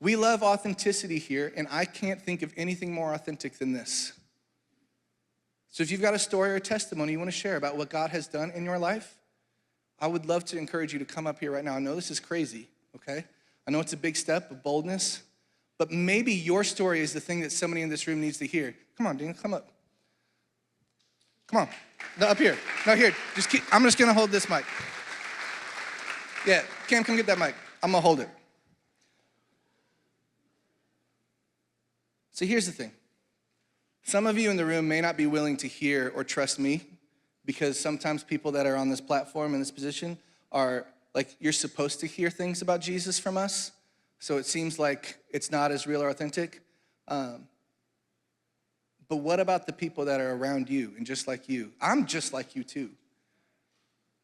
We love authenticity here, and I can't think of anything more authentic than this. So if you've got a story or a testimony you want to share about what God has done in your life, I would love to encourage you to come up here right now. I know this is crazy, okay? I know it's a big step of boldness, but maybe your story is the thing that somebody in this room needs to hear. Come on, Daniel, come up. Come on, no, up here. No, here, I'm just gonna hold this mic. Yeah, Cam, come get that mic. I'm gonna hold it. So here's the thing. Some of you in the room may not be willing to hear or trust me because sometimes people that are on this platform in this position are like, you're supposed to hear things about Jesus from us. So it seems like it's not as real or authentic. But what about the people that are around you and just like you? I'm just like you too.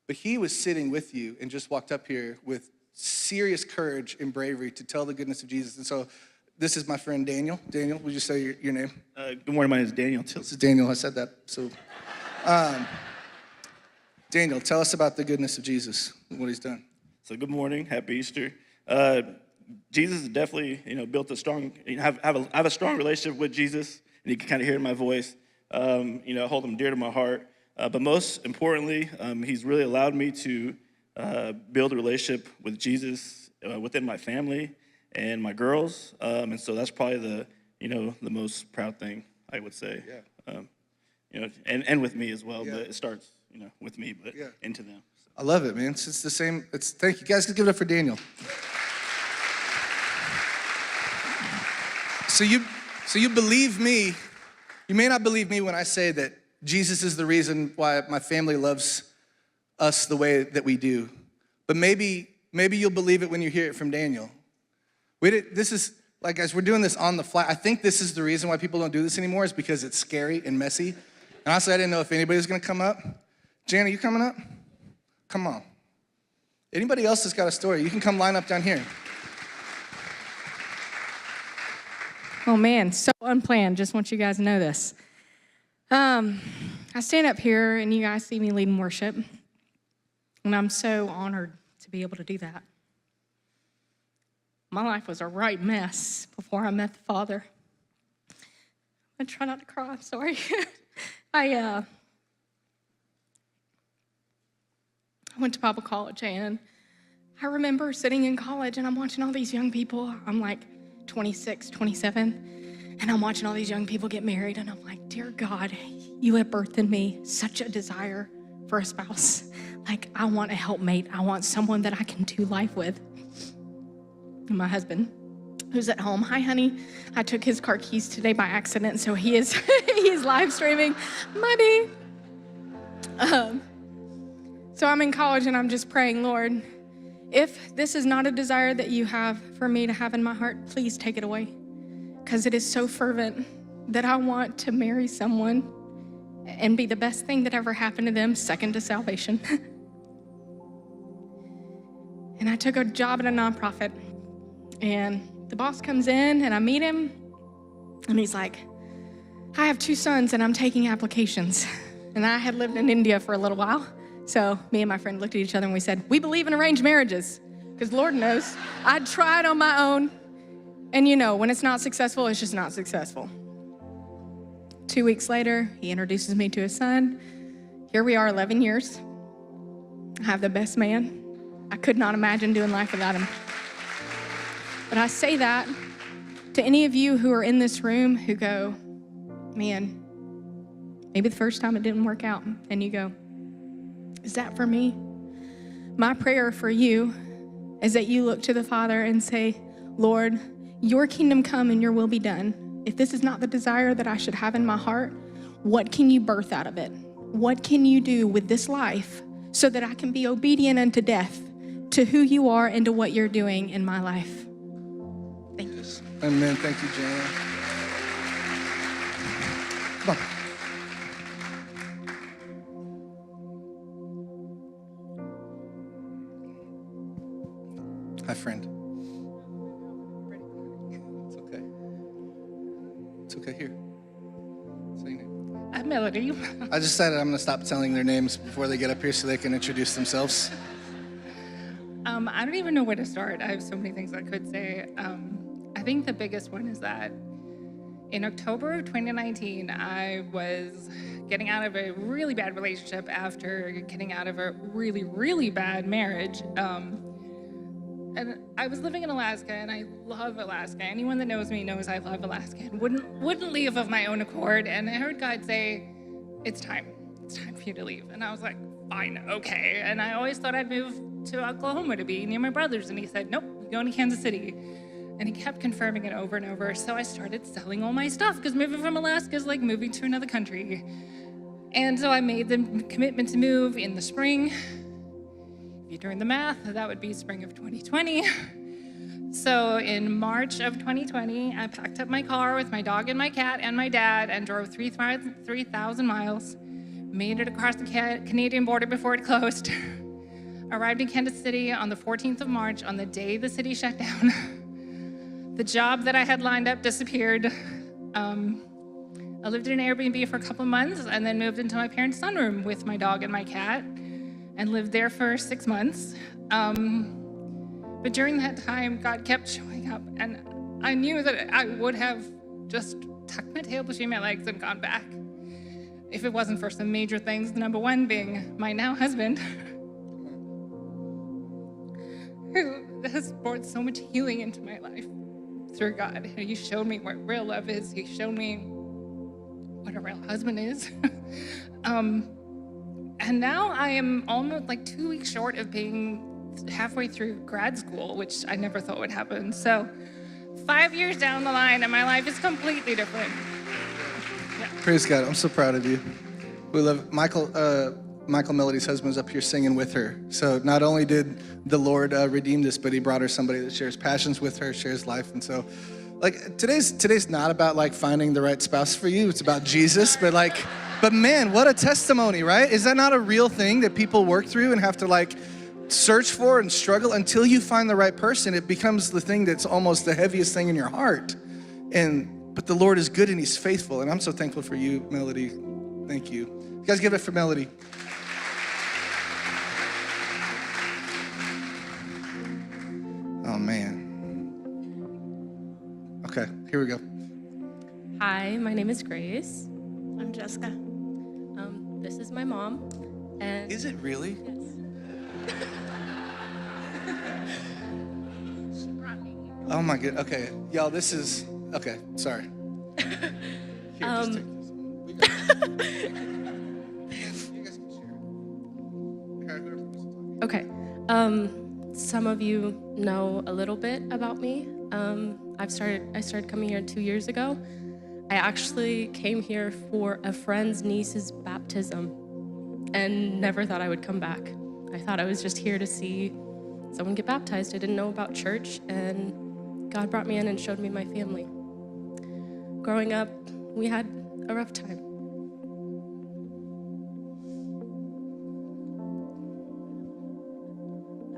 But he was sitting with you and just walked up here with serious courage and bravery to tell the goodness of Jesus. And so this is my friend Daniel. Daniel, would you say your name? Good morning, my name is Daniel. This is Daniel, I said that. So, Daniel, tell us about the goodness of Jesus and what he's done. So good morning, happy Easter. Jesus has definitely, built a strong, I have a strong relationship with Jesus, and you can kind of hear it in my voice. I hold him dear to my heart. But most importantly, he's really allowed me to build a relationship with Jesus within my family and my girls, and so that's probably the most proud thing I would say. Yeah. And with me as well. Yeah. But it starts with me, but yeah. into them. I love it, man. It's the same. Thank you guys. Give it up for Daniel. So you believe me. You may not believe me when I say that Jesus is the reason why my family loves us the way that we do. But maybe you'll believe it when you hear it from Daniel. This is, like, guys, we're doing this on the fly. I think this is the reason why people don't do this anymore is because it's scary and messy. And honestly, I didn't know if anybody was gonna come up. Jan, are you coming up? Come on. Anybody else that's got a story, you can come line up down here. Oh man, so unplanned. Just want you guys to know this. I stand up here and you guys see me leading worship. And I'm so honored to be able to do that. My life was a right mess before I met the Father. I try not to cry, I'm sorry. I went to Bible college, and I remember sitting in college and I'm watching all these young people. I'm like 26, 27, and I'm watching all these young people get married, and I'm like, dear God, you have birthed in me such a desire for a spouse. Like, I want a helpmate. I want someone that I can do life with. And my husband, who's at home, hi honey, I took his car keys today by accident, so he is live streaming. Maybe. So I'm in college and I'm just praying, Lord, if this is not a desire that you have for me to have in my heart, please take it away. Because it is so fervent that I want to marry someone and be the best thing that ever happened to them, second to salvation. And I took a job at a nonprofit. And the boss comes in and I meet him, and he's like, I have 2 sons and I'm taking applications. And I had lived in India for a little while. So me and my friend looked at each other and we said, we believe in arranged marriages. Because Lord knows, I tried on my own. And when it's not successful, it's just not successful. 2 weeks later, he introduces me to his son. Here we are, 11 years. I have the best man. I could not imagine doing life without him. But I say that to any of you who are in this room who go, man, maybe the first time it didn't work out, and you go, is that for me? My prayer for you is that you look to the Father and say, Lord, your kingdom come and your will be done. If this is not the desire that I should have in my heart, what can you birth out of it? What can you do with this life so that I can be obedient unto death to who you are and to what you're doing in my life? Thank you. Amen. Thank you, Jan. Come on. Hi, friend. It's okay. It's okay. Here. Say your name. I'm Melody. I just decided I'm going to stop telling their names before they get up here so they can introduce themselves. I don't even know where to start. I have so many things I could say. I think the biggest one is that in October of 2019, I was getting out of a really bad relationship after getting out of a really, really bad marriage. And I was living in Alaska, and I love Alaska. Anyone that knows me knows I love Alaska and wouldn't leave of my own accord. And I heard God say, it's time for you to leave. And I was like, fine, okay. And I always thought I'd move to Oklahoma to be near my brothers. And he said, nope, you're going to Kansas City. And he kept confirming it over and over. So I started selling all my stuff, because moving from Alaska is like moving to another country. And so I made the commitment to move in the spring. If you're doing the math, that would be spring of 2020. So in March of 2020, I packed up my car with my dog and my cat and my dad and drove 3,000 miles, made it across the Canadian border before it closed, arrived in Kansas City on the 14th of March, on the day the city shut down. The job that I had lined up disappeared. I lived in an Airbnb for a couple of months and then moved into my parents' sunroom with my dog and my cat and lived there for 6 months. But during that time, God kept showing up, and I knew that I would have just tucked my tail between my legs and gone back if it wasn't for some major things. The number one being my now husband, who has brought so much healing into my life through God. He showed me what real love is. He showed me what a real husband is. And now I am almost like 2 weeks short of being halfway through grad school, which I never thought would happen. So 5 years down the line, and my life is completely different. Yeah. Praise God. I'm so proud of you. We love Michael Melody's husband is up here singing with her. So not only did the Lord redeem this, but he brought her somebody that shares passions with her, shares life. And so like today's not about like finding the right spouse for you. It's about Jesus. But man, what a testimony, right? Is that not a real thing that people work through and have to like search for and struggle until you find the right person? It becomes the thing that's almost the heaviest thing in your heart. But the Lord is good and he's faithful. And I'm so thankful for you, Melody. Thank you. You guys give it for Melody. Oh man. Okay, here we go. Hi, my name is Grace. I'm Jessica. This is my mom. And Is it really? Oh my God. Okay, y'all. This is okay. Sorry. Here, just take this. We got it. You guys can share. Okay, whoever wants to talk. Okay. Some of you know a little bit about me. I started coming here 2 years ago. I actually came here for a friend's niece's baptism and never thought I would come back. I thought I was just here to see someone get baptized. I didn't know about church, and God brought me in and showed me my family. Growing up, we had a rough time.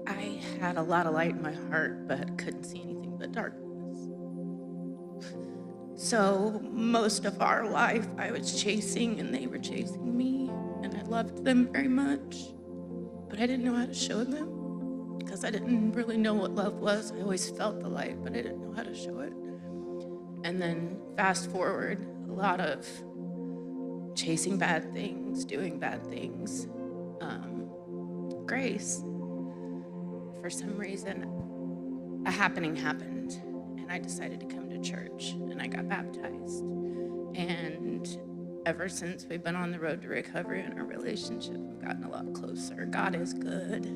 I had a lot of light in my heart, but couldn't see anything but darkness. So most of our life, I was chasing and they were chasing me, and I loved them very much, but I didn't know how to show them because I didn't really know what love was. I always felt the light, but I didn't know how to show it. And then fast forward, a lot of chasing bad things, doing bad things. Grace, for some reason, a happening happened, and I decided to come to church, and I got baptized. And ever since, we've been on the road to recovery, and our relationship has gotten a lot closer. God is good.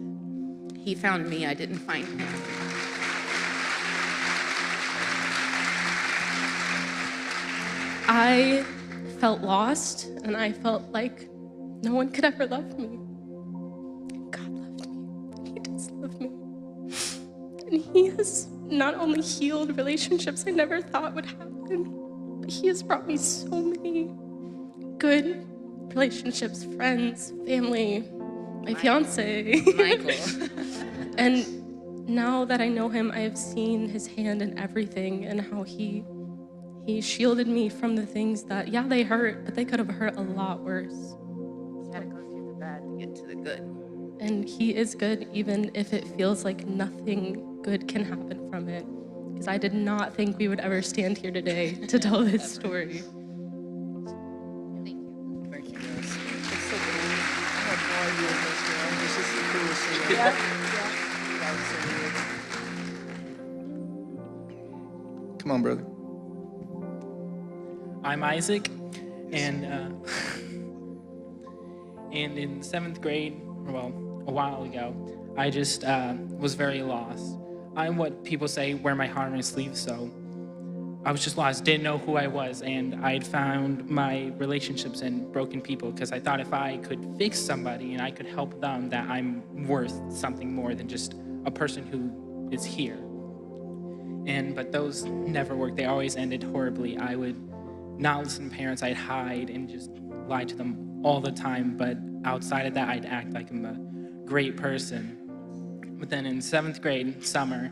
He found me, I didn't find him. I felt lost, and I felt like no one could ever love me. God loved me. He does love me. And he has not only healed relationships I never thought would happen, but he has brought me so many good relationships, friends, family, my fiance. Michael. And now that I know him, I have seen his hand in everything and how he shielded me from the things that, yeah, they hurt, but they could have hurt a lot worse. You gotta go through the bad to get to the good. And he is good even if it feels like nothing good can happen from it. Because because I did not think we would ever stand here today to tell this story. Thank you, guys. It's so cool. I have no idea what that's going. This is the coolest thing ever. Come on, brother. I'm Isaac, and in 7th grade, well, a while ago, I just was very lost. I'm what people say, wear my heart on my sleeve, so I was just lost, didn't know who I was, and I'd found my relationships in broken people because I thought if I could fix somebody and I could help them, that I'm worth something more than just a person who is here. But those never worked. They always ended horribly. I would not listen to parents. I'd hide and just lie to them all the time, but outside of that, I'd act like I'm a great person. But then in 7th grade, summer,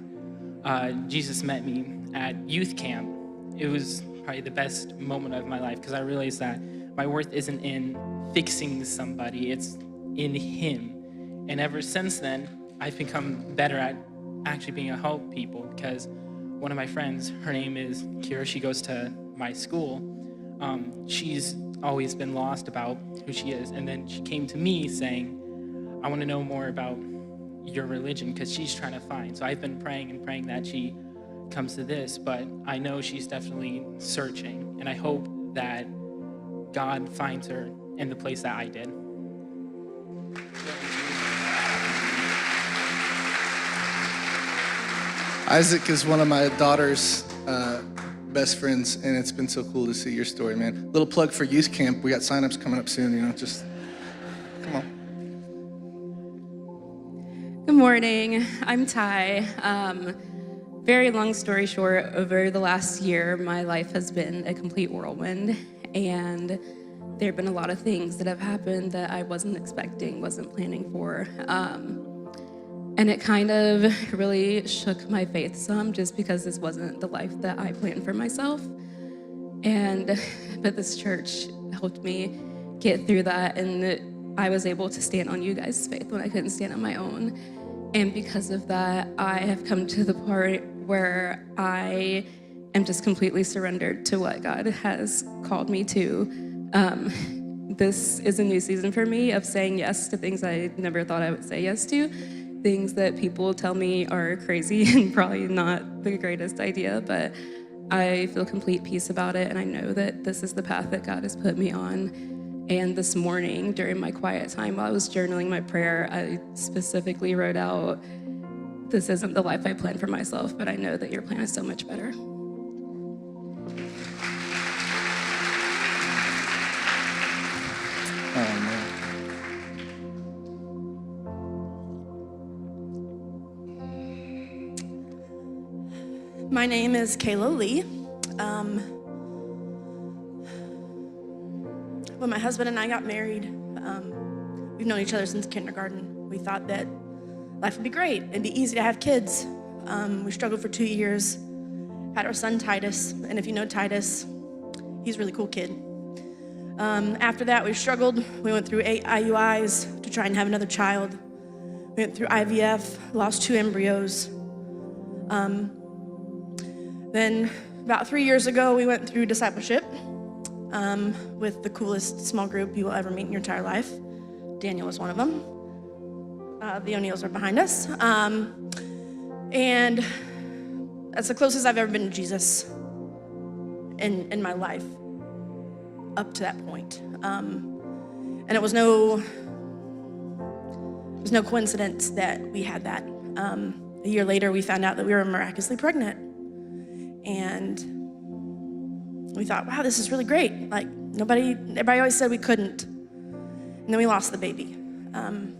Jesus met me at youth camp. It was probably the best moment of my life because I realized that my worth isn't in fixing somebody, it's in Him. And ever since then, I've become better at actually being a help people because one of my friends, her name is Kira, she goes to my school. She's always been lost about who she is. And then she came to me saying, I want to know more about your religion because she's trying to find. So I've been praying and praying that she comes to this, but I know she's definitely searching. And I hope that God finds her in the place that I did. Isaac is one of my daughter's best friends, and it's been so cool to see your story, man. Little plug for youth camp. We got signups coming up soon, just come on. Good morning, I'm Ty. Very long story short, over the last year, my life has been a complete whirlwind, and there have been a lot of things that have happened that I wasn't expecting, wasn't planning for. And it kind of really shook my faith some just because this wasn't the life that I planned for myself. But this church helped me get through that, and I was able to stand on you guys' faith when I couldn't stand on my own. And because of that, I have come to the part where I am just completely surrendered to what God has called me to. This is a new season for me of saying yes to things I never thought I would say yes to. Things that people tell me are crazy and probably not the greatest idea, but I feel complete peace about it, and I know that this is the path that God has put me on. And this morning, during my quiet time while I was journaling my prayer, I specifically wrote out, this isn't the life I planned for myself, but I know that your plan is so much better. Oh, man. My name is Kayla Lee. When my husband and I got married, we've known each other since kindergarten. We thought that life would be great. It'd be easy to have kids. We struggled for 2 years, had our son Titus, and if you know Titus, he's a really cool kid. After that, we struggled. We went through 8 IUIs to try and have another child. We went through IVF, lost 2 embryos. Then about 3 years ago, we went through discipleship with the coolest small group you will ever meet in your entire life. Daniel was one of them. The O'Neills are behind us. And that's the closest I've ever been to Jesus in my life up to that point. And it was no coincidence that we had that. A year later, we found out that we were miraculously pregnant. And we thought, wow, this is really great. Like, everybody always said we couldn't. And then we lost the baby. And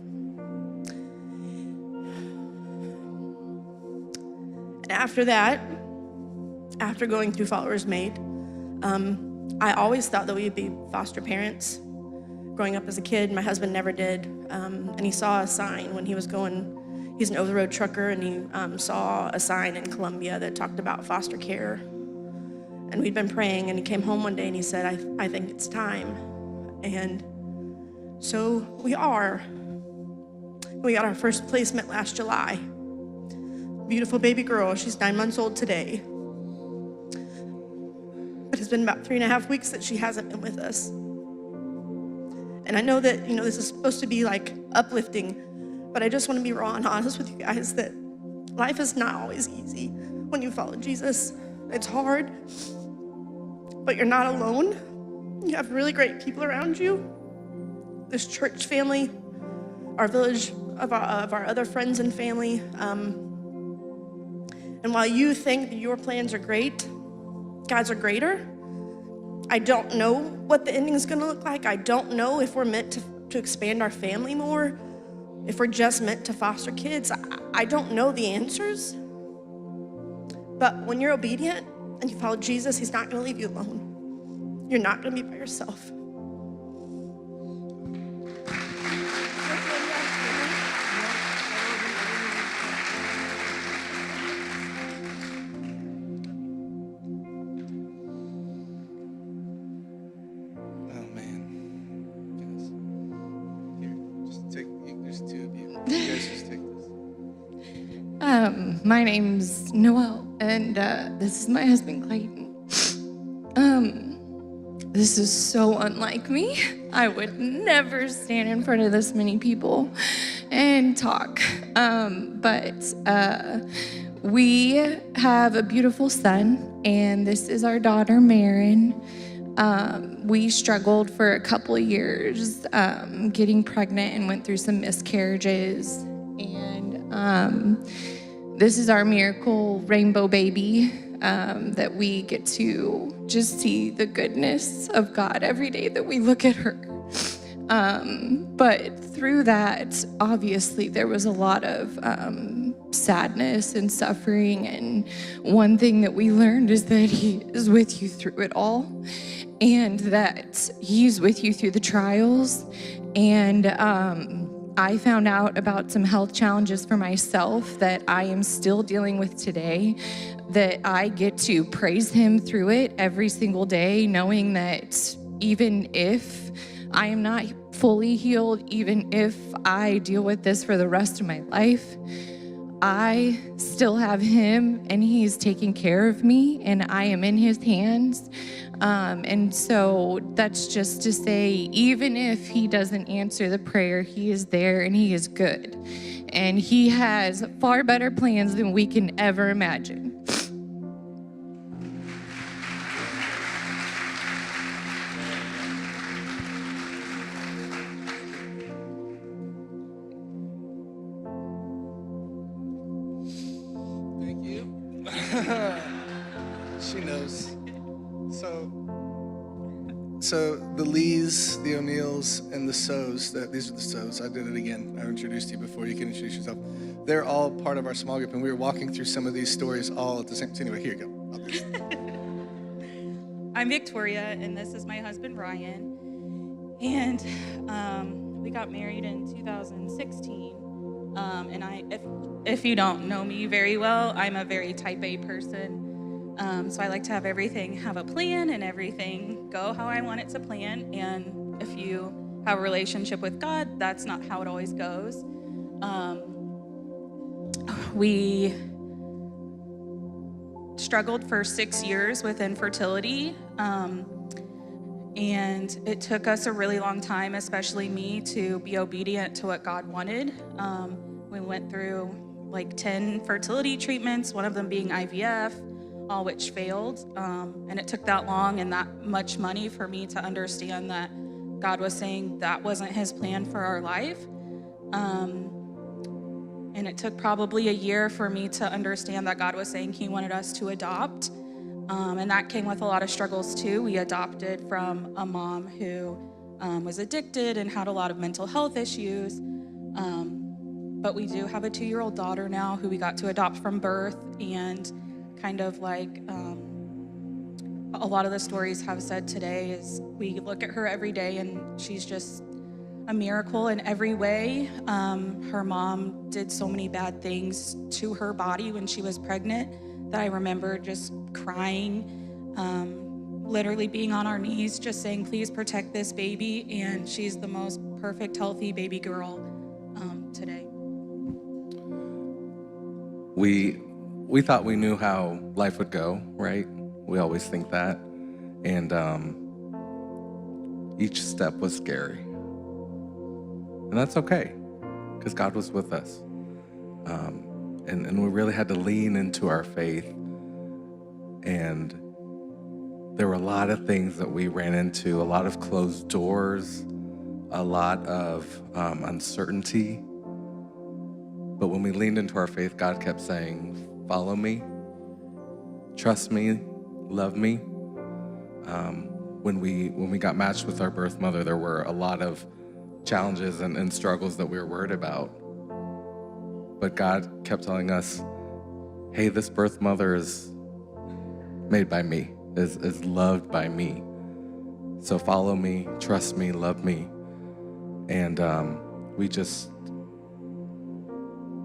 after that, after going through Followers Made, I always thought that we would be foster parents. Growing up as a kid, my husband never did. And he saw a sign when he was going. He's an over-the-road trucker, and he saw a sign in Columbia that talked about foster care. And we'd been praying, and he came home one day, and he said, I think it's time. And so we are. We got our first placement last July. beautiful baby girl. She's 9 months old today. But it's been about 3.5 weeks that she hasn't been with us. And I know that, this is supposed to be like uplifting, but I just want to be raw and honest with you guys that life is not always easy when you follow Jesus. It's hard, but you're not alone. You have really great people around you. This church family, our village of our other friends and family. And while you think that your plans are great, God's are greater. I don't know what the ending is going to look like. I don't know if we're meant to expand our family more, if we're just meant to foster kids. I don't know the answers. But when you're obedient and you follow Jesus, he's not going to leave you alone. You're not going to be by yourself. My name's Noelle, and this is my husband, Clayton. This is so unlike me. I would never stand in front of this many people and talk. But we have a beautiful son, and this is our daughter, Marin. We struggled for a couple of years getting pregnant and went through some miscarriages. And this is our miracle rainbow baby that we get to just see the goodness of God every day that we look at her. But through that, obviously, there was a lot of sadness and suffering. And one thing that we learned is that he is with you through it all, and that he's with you through the trials. And I found out about some health challenges for myself that I am still dealing with today, that I get to praise him through it every single day, knowing that even if I am not fully healed, even if I deal with this for the rest of my life, I still have him, and he's taking care of me, and I am in his hands. And so that's just to say, even if he doesn't answer the prayer, he is there and he is good. And he has far better plans than we can ever imagine. Thank you. She knows. So the Lees, the O'Neills, and the Sows, these are the Sows. I did it again. I introduced you before. You can introduce yourself. They're all part of our small group, and we were walking through some of these stories all at the same time. Anyway, here you go. I'll do it. I'm Victoria, and this is my husband, Ryan. And we got married in 2016. And if you don't know me very well, I'm a very type A person. So I like to have everything have a plan and everything go how I want it to plan. And if you have a relationship with God, that's not how it always goes. We struggled for 6 years with infertility. And it took us a really long time, especially me, to be obedient to what God wanted. We went through like 10 fertility treatments, one of them being IVF, all which failed. And it took that long and that much money for me to understand that God was saying that wasn't his plan for our life. And it took probably a year for me to understand that God was saying he wanted us to adopt. And that came with a lot of struggles too. We adopted from a mom who was addicted and had a lot of mental health issues. But we do have a 2-year-old daughter now who we got to adopt from birth. And kind of like a lot of the stories have said today is we look at her every day and she's just a miracle in every way. Her mom did so many bad things to her body when she was pregnant that I remember just crying, literally being on our knees, just saying, please protect this baby. And she's the most perfect, healthy baby girl today. we thought we knew how life would go, right? We always think that. And each step was scary. And that's okay, because God was with us. And we really had to lean into our faith. And there were a lot of things that we ran into, a lot of closed doors, a lot of uncertainty. But when we leaned into our faith, God kept saying, follow me, trust me, love me. When we got matched with our birth mother, there were a lot of challenges and struggles that we were worried about. But God kept telling us, hey, this birth mother is made by me, is loved by me. So follow me, trust me, love me. And we just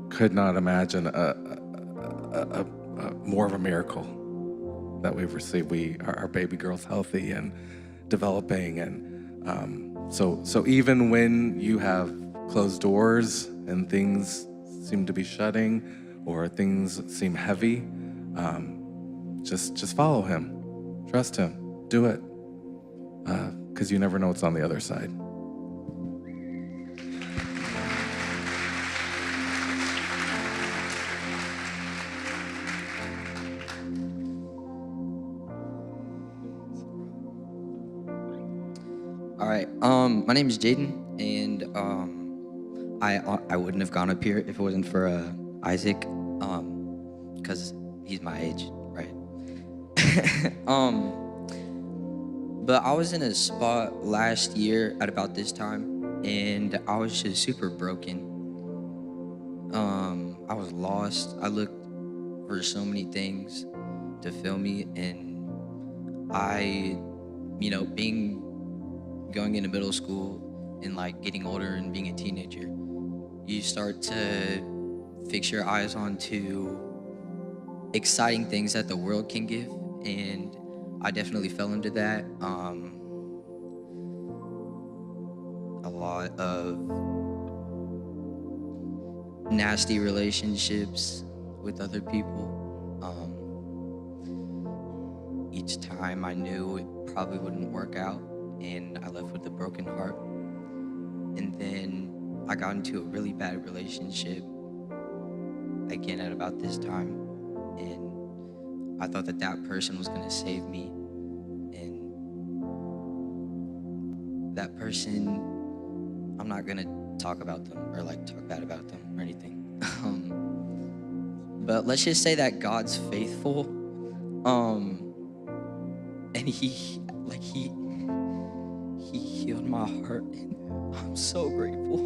could not imagine a more of a miracle that we've received. Our baby girl's healthy and developing, and so even when you have closed doors and things seem to be shutting or things seem heavy, just follow him, trust him, do it, because you never know what's on the other side. All right. My name is Jaden, and I wouldn't have gone up here if it wasn't for Isaac, because he's my age, right? But I was in a spot last year at about this time, and I was just super broken. I was lost. I looked for so many things to fill me, and going into middle school and like getting older and being a teenager, you start to fix your eyes onto exciting things that the world can give, and I definitely fell into that. A lot of nasty relationships with other people. Each time I knew it probably wouldn't work out, and I left with a broken heart. And then I got into a really bad relationship again at about this time, and I thought that person was going to save me, and that person, I'm not going to talk about them or like talk bad about them or anything. But let's just say that God's faithful, and he healed my heart, and I'm so grateful.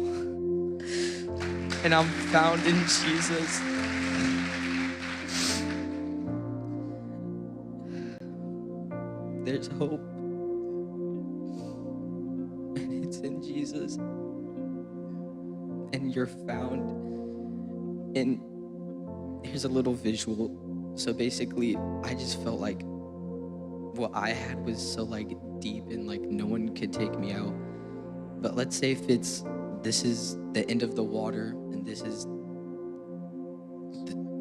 And I'm found in Jesus. There's hope, and it's in Jesus. And you're found. And here's a little visual. So basically, I just felt like what I had was so like deep, and like no one could take me out. But let's say if this is the end of the water and this is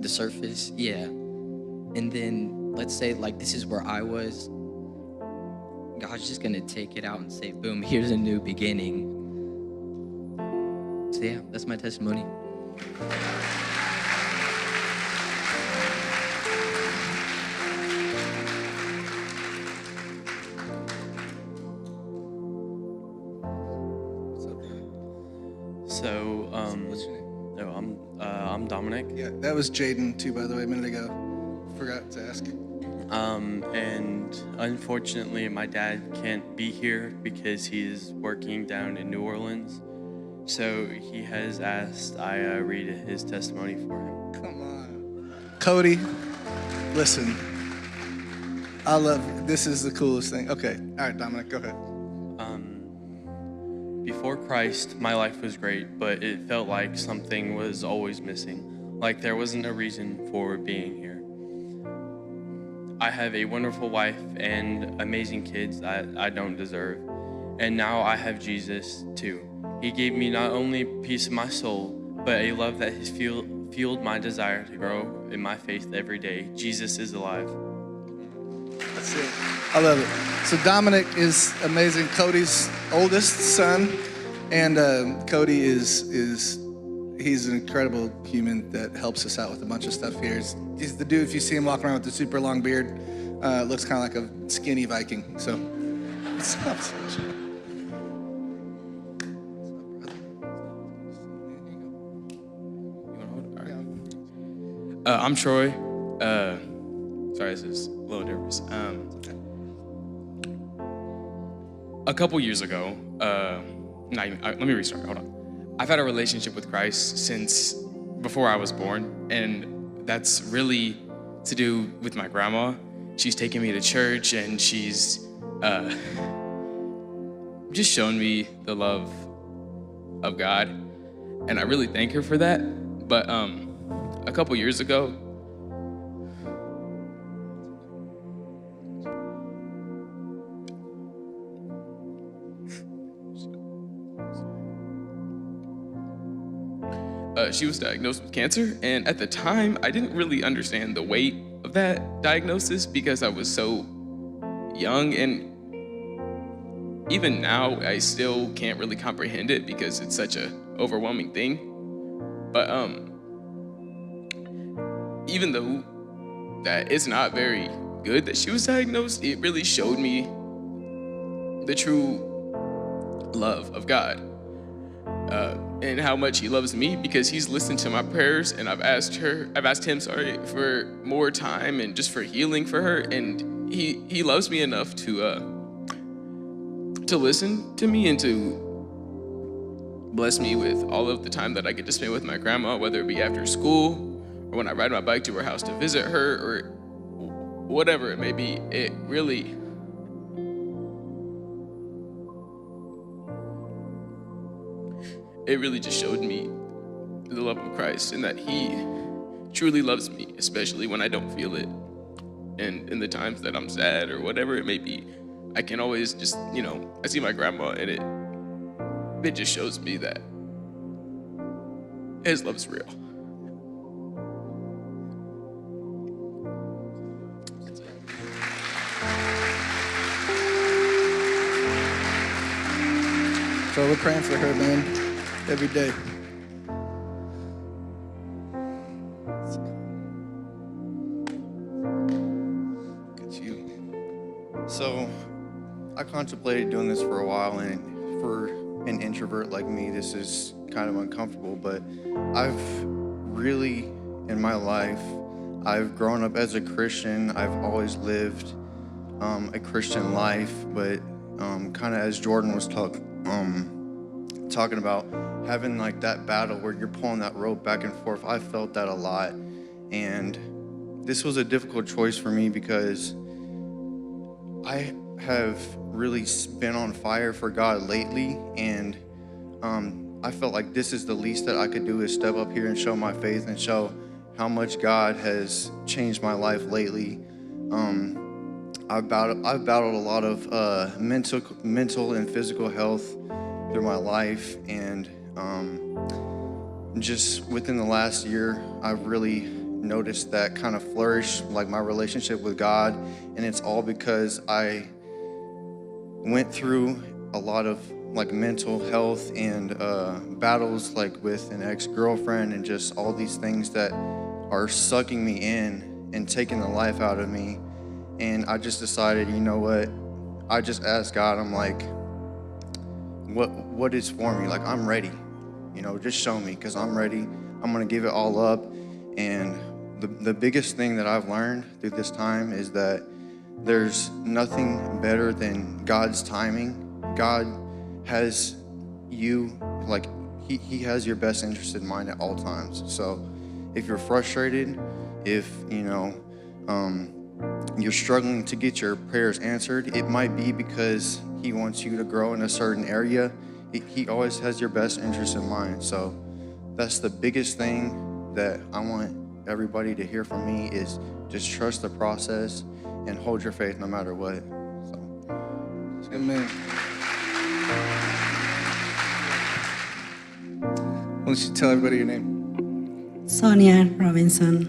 the surface, yeah. And then let's say like this is where I was. God's just gonna take it out and say, boom, here's a new beginning. So yeah, that's my testimony. So, What's your name? I'm Dominic. Yeah, that was Jaden too, by the way, a minute ago. Forgot to ask. And unfortunately, my dad can't be here because he is working down in New Orleans. So he has asked I read his testimony for him. Come on. Cody, listen. This is the coolest thing. Okay, all right, Dominic, go ahead. Before Christ, my life was great, but it felt like something was always missing. Like there wasn't a reason for being here. I have a wonderful wife and amazing kids that I don't deserve. And now I have Jesus too. He gave me not only peace of my soul, but a love that is fueled my desire to grow in my faith every day. Jesus is alive. That's it. I love it. So Dominic is amazing, Cody's oldest son, and Cody he's an incredible human that helps us out with a bunch of stuff here. He's the dude, if you see him walking around with the super long beard, looks kind of like a skinny Viking. So, what's up? I'm Troy. Sorry, this is a little nervous. A couple years ago, let me restart, hold on. I've had a relationship with Christ since before I was born, and that's really to do with my grandma. She's taken me to church, and she's just shown me the love of God, and I really thank her for that. But a couple years ago, she was diagnosed with cancer, and at the time, I didn't really understand the weight of that diagnosis because I was so young, and even now, I still can't really comprehend it because it's such a overwhelming thing. But even though that it's not very good that she was diagnosed, it really showed me the true love of God. And how much he loves me because he's listened to my prayers, and I've asked him for more time and just for healing for her, and he loves me enough to listen to me and to bless me with all of the time that I get to spend with my grandma, whether it be after school or when I ride my bike to her house to visit her or whatever it may be. It really just showed me the love of Christ and that he truly loves me, especially when I don't feel it. And in the times that I'm sad or whatever it may be, I can always just, I see my grandma, and it just shows me that his love's real. So we're praying for her, man, every day. Look at you. So I contemplated doing this for a while, and for an introvert like me, this is kind of uncomfortable, but I've really, in my life, I've grown up as a Christian. I've always lived a Christian life, but kind of as Jordan was talking about, having like that battle where you're pulling that rope back and forth, I felt that a lot. And this was a difficult choice for me because I have really been on fire for God lately, and I felt like this is the least that I could do is step up here and show my faith and show how much God has changed my life lately. I've battled a lot of mental and physical health through my life, and just within the last year, I've really noticed that kind of flourish, like my relationship with God, and it's all because I went through a lot of like mental health and battles like with an ex-girlfriend and just all these things that are sucking me in and taking the life out of me. And I just decided, you know what? I just asked God, I'm like, what is for me? Like, I'm ready. Just show me, because I'm ready. I'm gonna give it all up. And the biggest thing that I've learned through this time is that there's nothing better than God's timing. God has you, like, he has your best interest in mind at all times. So if you're frustrated, if you're struggling to get your prayers answered, it might be because he wants you to grow in a certain area. He always has your best interest in mind. So that's the biggest thing that I want everybody to hear from me, is just trust the process and hold your faith no matter what. So, amen. Why don't you tell everybody your name? Sonia Robinson.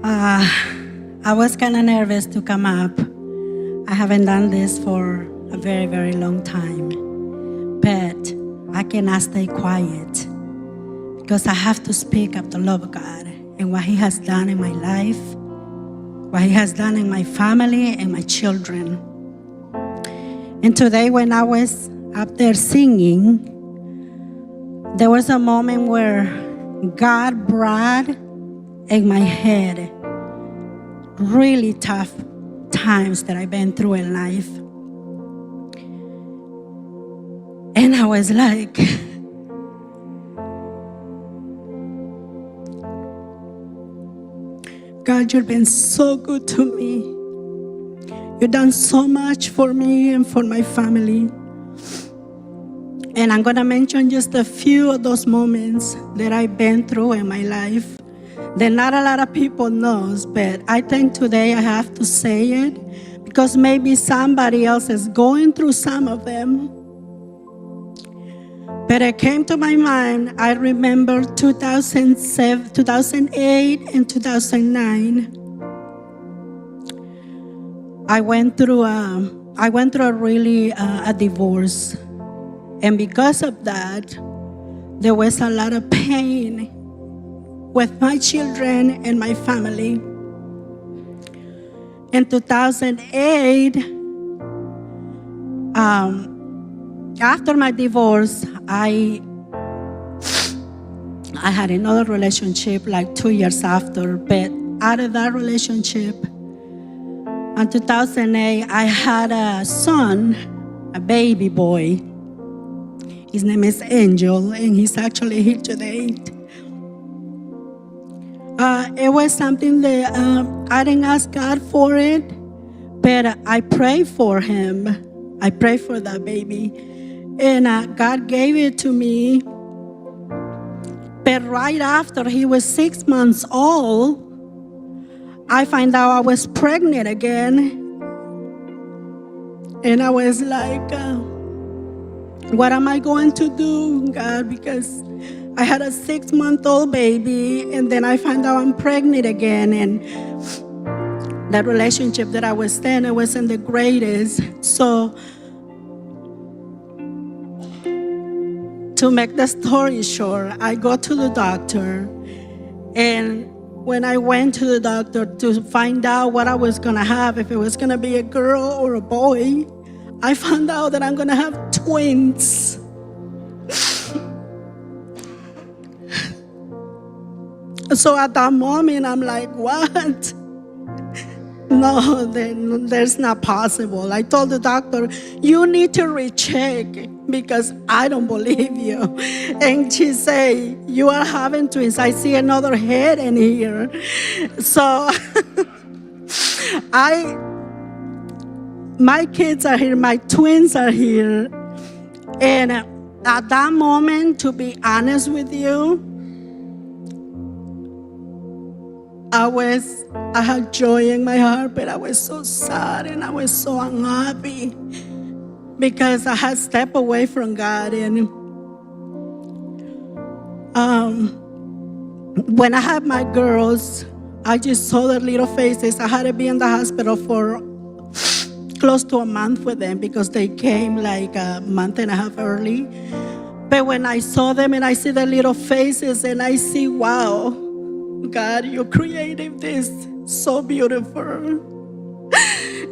I was kind of nervous to come up. I haven't done this for a very, very long time. But I cannot stay quiet because I have to speak of the love of God and what He has done in my life, what He has done in my family and my children. And today when I was up there singing, there was a moment where God brought in my head really tough times that I've been through in life. And I was like, God, you've been so good to me. You've done so much for me and for my family. And I'm gonna mention just a few of those moments that I've been through in my life that not a lot of people knows, but I think today I have to say it because maybe somebody else is going through some of them. But it came to my mind, I remember 2007, 2008 and 2009. I went through a really a divorce. And because of that, there was a lot of pain with my children and my family. In 2008, after my divorce, I had another relationship like 2 years after, but out of that relationship, in 2008, I had a son, a baby boy. His name is Angel, and he's actually here today. It was something that I didn't ask God for it, but I prayed for him. I prayed for that baby, and God gave it to me. But right after he was 6 months old, I found out I was pregnant again, and I was like, what am I going to do, God? Because I had a 6-month-old baby, and then I found out I'm pregnant again, and that relationship that I was in, it wasn't the greatest. So, to make the story short, I go to the doctor, and when I went to the doctor to find out what I was gonna have, if it was gonna be a girl or a boy, I found out that I'm gonna have twins. So at that moment, I'm like, what? No, that's not possible. I told the doctor, you need to recheck because I don't believe you. And she said, you are having twins. I see another head in here. So my kids are here, my twins are here. And at that moment, to be honest with you, I had joy in my heart, but I was so sad and I was so unhappy because I had stepped away from God. And when I had my girls, I just saw their little faces. I had to be in the hospital for close to a month with them because they came like a month and a half early. But when I saw them and I see their little faces and I see, wow, God, you created this so beautiful.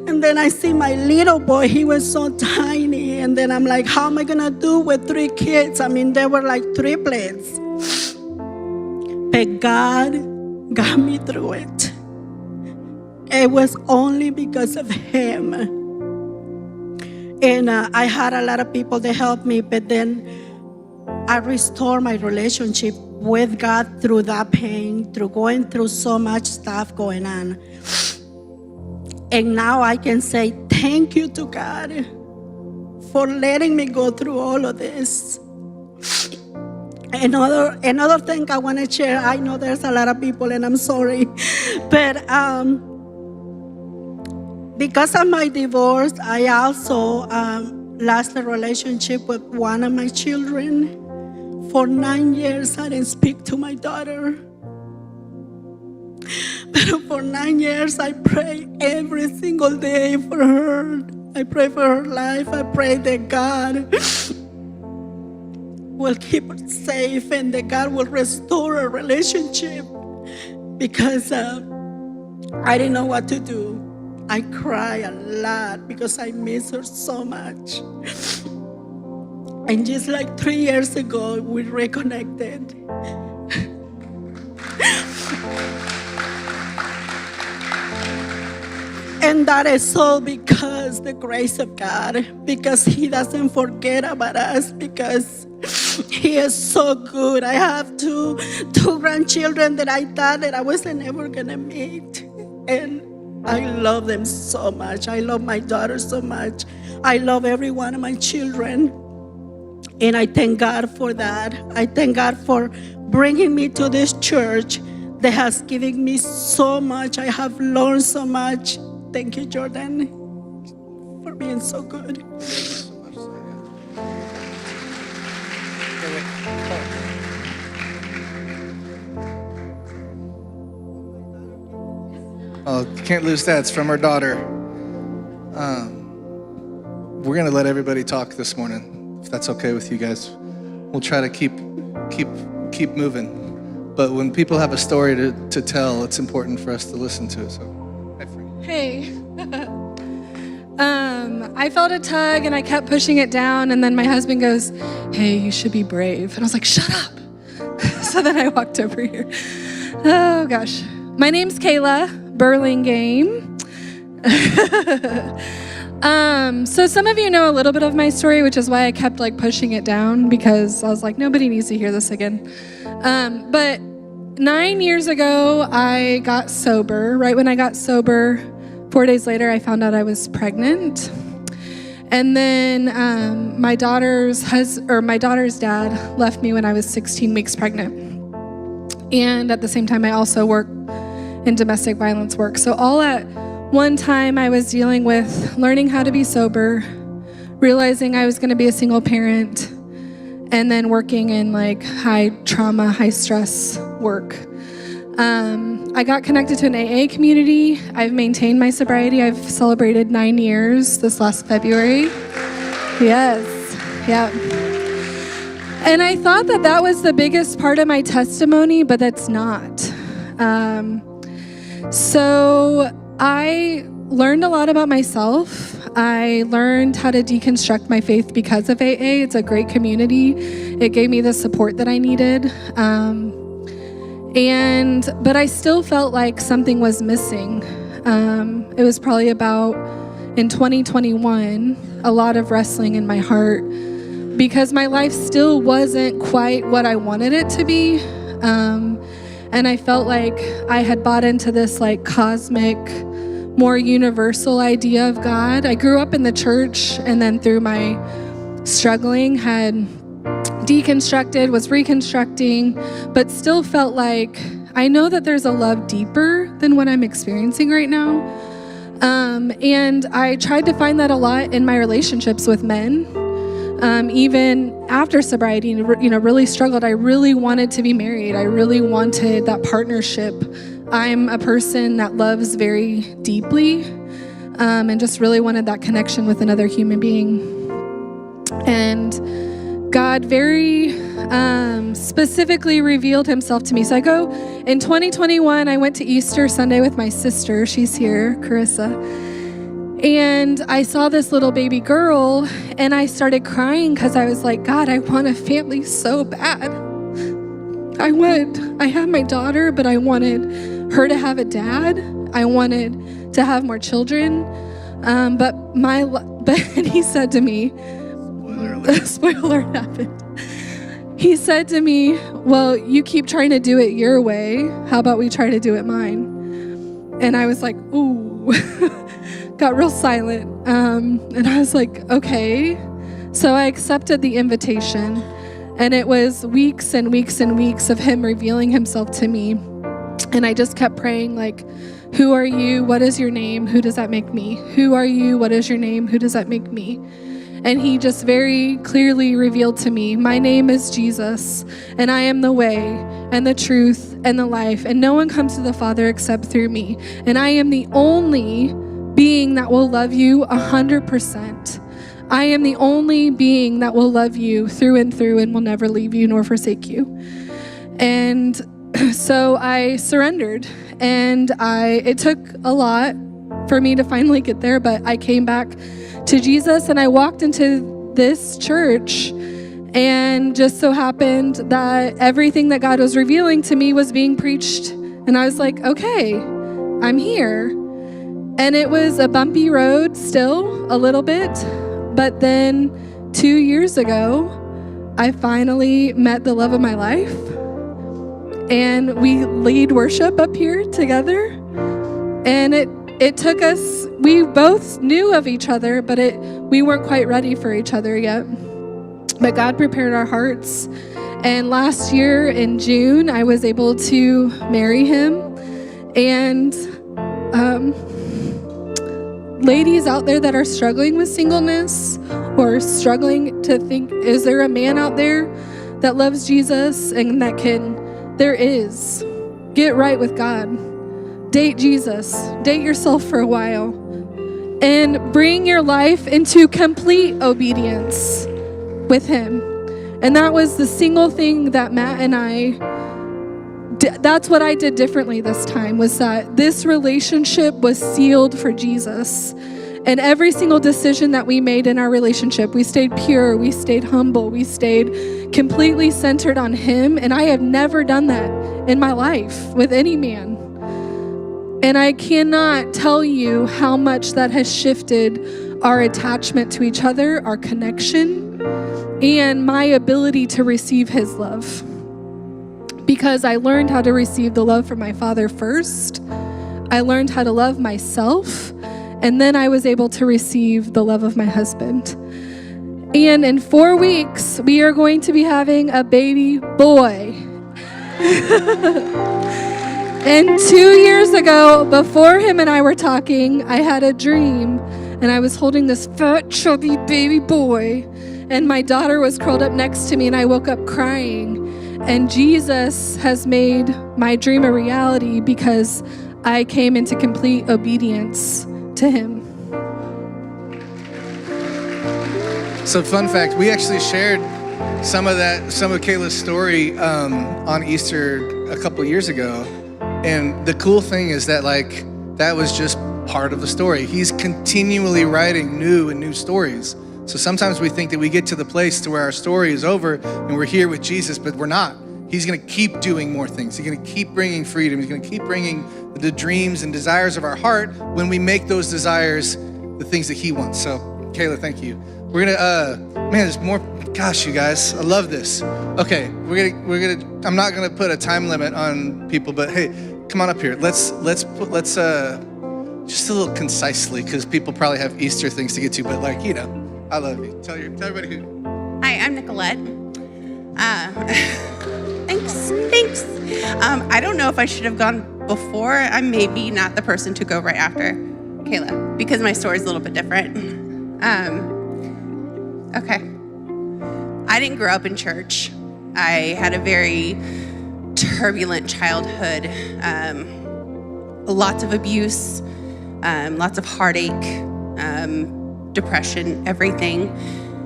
And then I see my little boy, he was so tiny. And then I'm like, how am I gonna do with 3 kids? I mean, they were like triplets. But God got me through it. It was only because of Him. And I had a lot of people that helped me, but then I restored my relationship with God through that pain, through going through so much stuff going on. And now I can say thank you to God for letting me go through all of this. Another thing I want to share, I know there's a lot of people and I'm sorry, but because of my divorce, I also lost a relationship with one of my children For 9 years, I didn't speak to my daughter. But for 9 years, I pray every single day for her. I pray for her life. I pray that God will keep her safe and that God will restore our relationship, because I didn't know what to do. I cry a lot because I miss her so much. And just like 3 years ago, we reconnected. And that is all because the grace of God, because He doesn't forget about us, because He is so good. I have two grandchildren that I thought that I wasn't ever gonna meet. And I love them so much. I love my daughter so much. I love every one of my children. And I thank God for that. I thank God for bringing me to this church that has given me so much. I have learned so much. Thank you, Jordan, for being so good. Oh, can't lose that. It's from her daughter. We're gonna let everybody talk this morning, if that's okay with you guys. We'll try to keep moving. But when people have a story to tell, it's important for us to listen to it. So. Hey. I felt a tug and I kept pushing it down, and then my husband goes, "Hey, you should be brave." And I was like, "Shut up." So then I walked over here. Oh gosh. My name's Kayla Burlingame. So some of you know a little bit of my story, which is why I kept pushing it down, because I was like, nobody needs to hear this again. But 9 years ago, I got sober. Right when I got sober, 4 days later, I found out I was pregnant. And then my daughter's dad left me when I was 16 weeks pregnant. And at the same time, I also work in domestic violence work. So all at one time, I was dealing with learning how to be sober, realizing I was going to be a single parent, and then working in high trauma, high stress work. I got connected to an AA community. I've maintained my sobriety. I've celebrated 9 years this last February. Yes, yeah. And I thought that was the biggest part of my testimony, but that's not. So I learned a lot about myself. I learned how to deconstruct my faith because of AA. It's a great community. It gave me the support that I needed. But I still felt like something was missing. It was probably about, in 2021, a lot of wrestling in my heart, because my life still wasn't quite what I wanted it to be. And I felt like I had bought into this cosmic, more universal idea of God. I grew up in the church, and then through my struggling had deconstructed, was reconstructing, but still felt like I know that there's a love deeper than what I'm experiencing right now. And I tried to find that a lot in my relationships with men. Even after sobriety, really struggled. I really wanted to be married. I really wanted that partnership. I'm a person that loves very deeply, and just really wanted that connection with another human being. And God very specifically revealed Himself to me. So in 2021, I went to Easter Sunday with my sister. She's here, Carissa. And I saw this little baby girl, and I started crying because I was like, God, I want a family so bad. I had my daughter, but I wanted her to have a dad. I wanted to have more children. But he said to me, spoiler happened. He said to me, well, you keep trying to do it your way. How about we try to do it mine? And I was like, ooh. Got real silent. And I was like, okay. So I accepted the invitation. And it was weeks and weeks and weeks of Him revealing Himself to me. And I just kept praying, who are you? What is your name? Who does that make me? Who are you? What is your name? Who does that make me? And he just very clearly revealed to me, my name is Jesus, and I am the way and the truth and the life, and no one comes to the Father except through me. And I am the only being that will love you 100%. I am the only being that will love you through and through and will never leave you nor forsake you. And so I surrendered, and it took a lot for me to finally get there, but I came back to Jesus, and I walked into this church, and just so happened that everything that God was revealing to me was being preached, and I was like, okay, I'm here. And it was a bumpy road still, a little bit, but then 2 years ago, I finally met the love of my life, and we lead worship up here together, and it took us, we both knew of each other, but we weren't quite ready for each other yet. But God prepared our hearts. And last year in June, I was able to marry him. And ladies out there that are struggling with singleness or struggling to think, is there a man out there that loves Jesus and there is. Get right with God. Date Jesus. Date yourself for a while. And bring your life into complete obedience with him. And that was the single thing that Matt and that's what I did differently this time, was that this relationship was sealed for Jesus. And every single decision that we made in our relationship, we stayed pure, we stayed humble, we stayed completely centered on him. And I have never done that in my life with any man. And I cannot tell you how much that has shifted our attachment to each other, our connection, and my ability to receive his love. Because I learned how to receive the love from my Father first. I learned how to love myself, and then I was able to receive the love of my husband. And in 4 weeks, we are going to be having a baby boy. And 2 years ago, before him and I were talking, I had a dream, and I was holding this fat, chubby baby boy, and my daughter was curled up next to me, and I woke up crying. And Jesus has made my dream a reality because I came into complete obedience to him. So fun fact, we actually shared some of Kayla's story on Easter a couple years ago. And the cool thing is that that was just part of the story. He's continually writing new stories. So sometimes we think that we get to the place to where our story is over and we're here with Jesus, but we're not. He's gonna keep doing more things. He's gonna keep bringing freedom. He's gonna keep bringing the dreams and desires of our heart when we make those desires the things that he wants. So Kayla, thank you. We're gonna, man, there's more. Gosh, you guys, I love this. Okay, I'm not gonna put a time limit on people, but hey, come on up here. Let's just a little concisely, because people probably have Easter things to get to, but I love you. Tell everybody who. Hi, I'm Nicolette. Thanks. I don't know if I should have gone before. I'm maybe not the person to go right after Kayla, because my story's a little bit different. Okay. I didn't grow up in church. I had a very turbulent childhood. Lots of abuse, lots of heartache, depression, everything.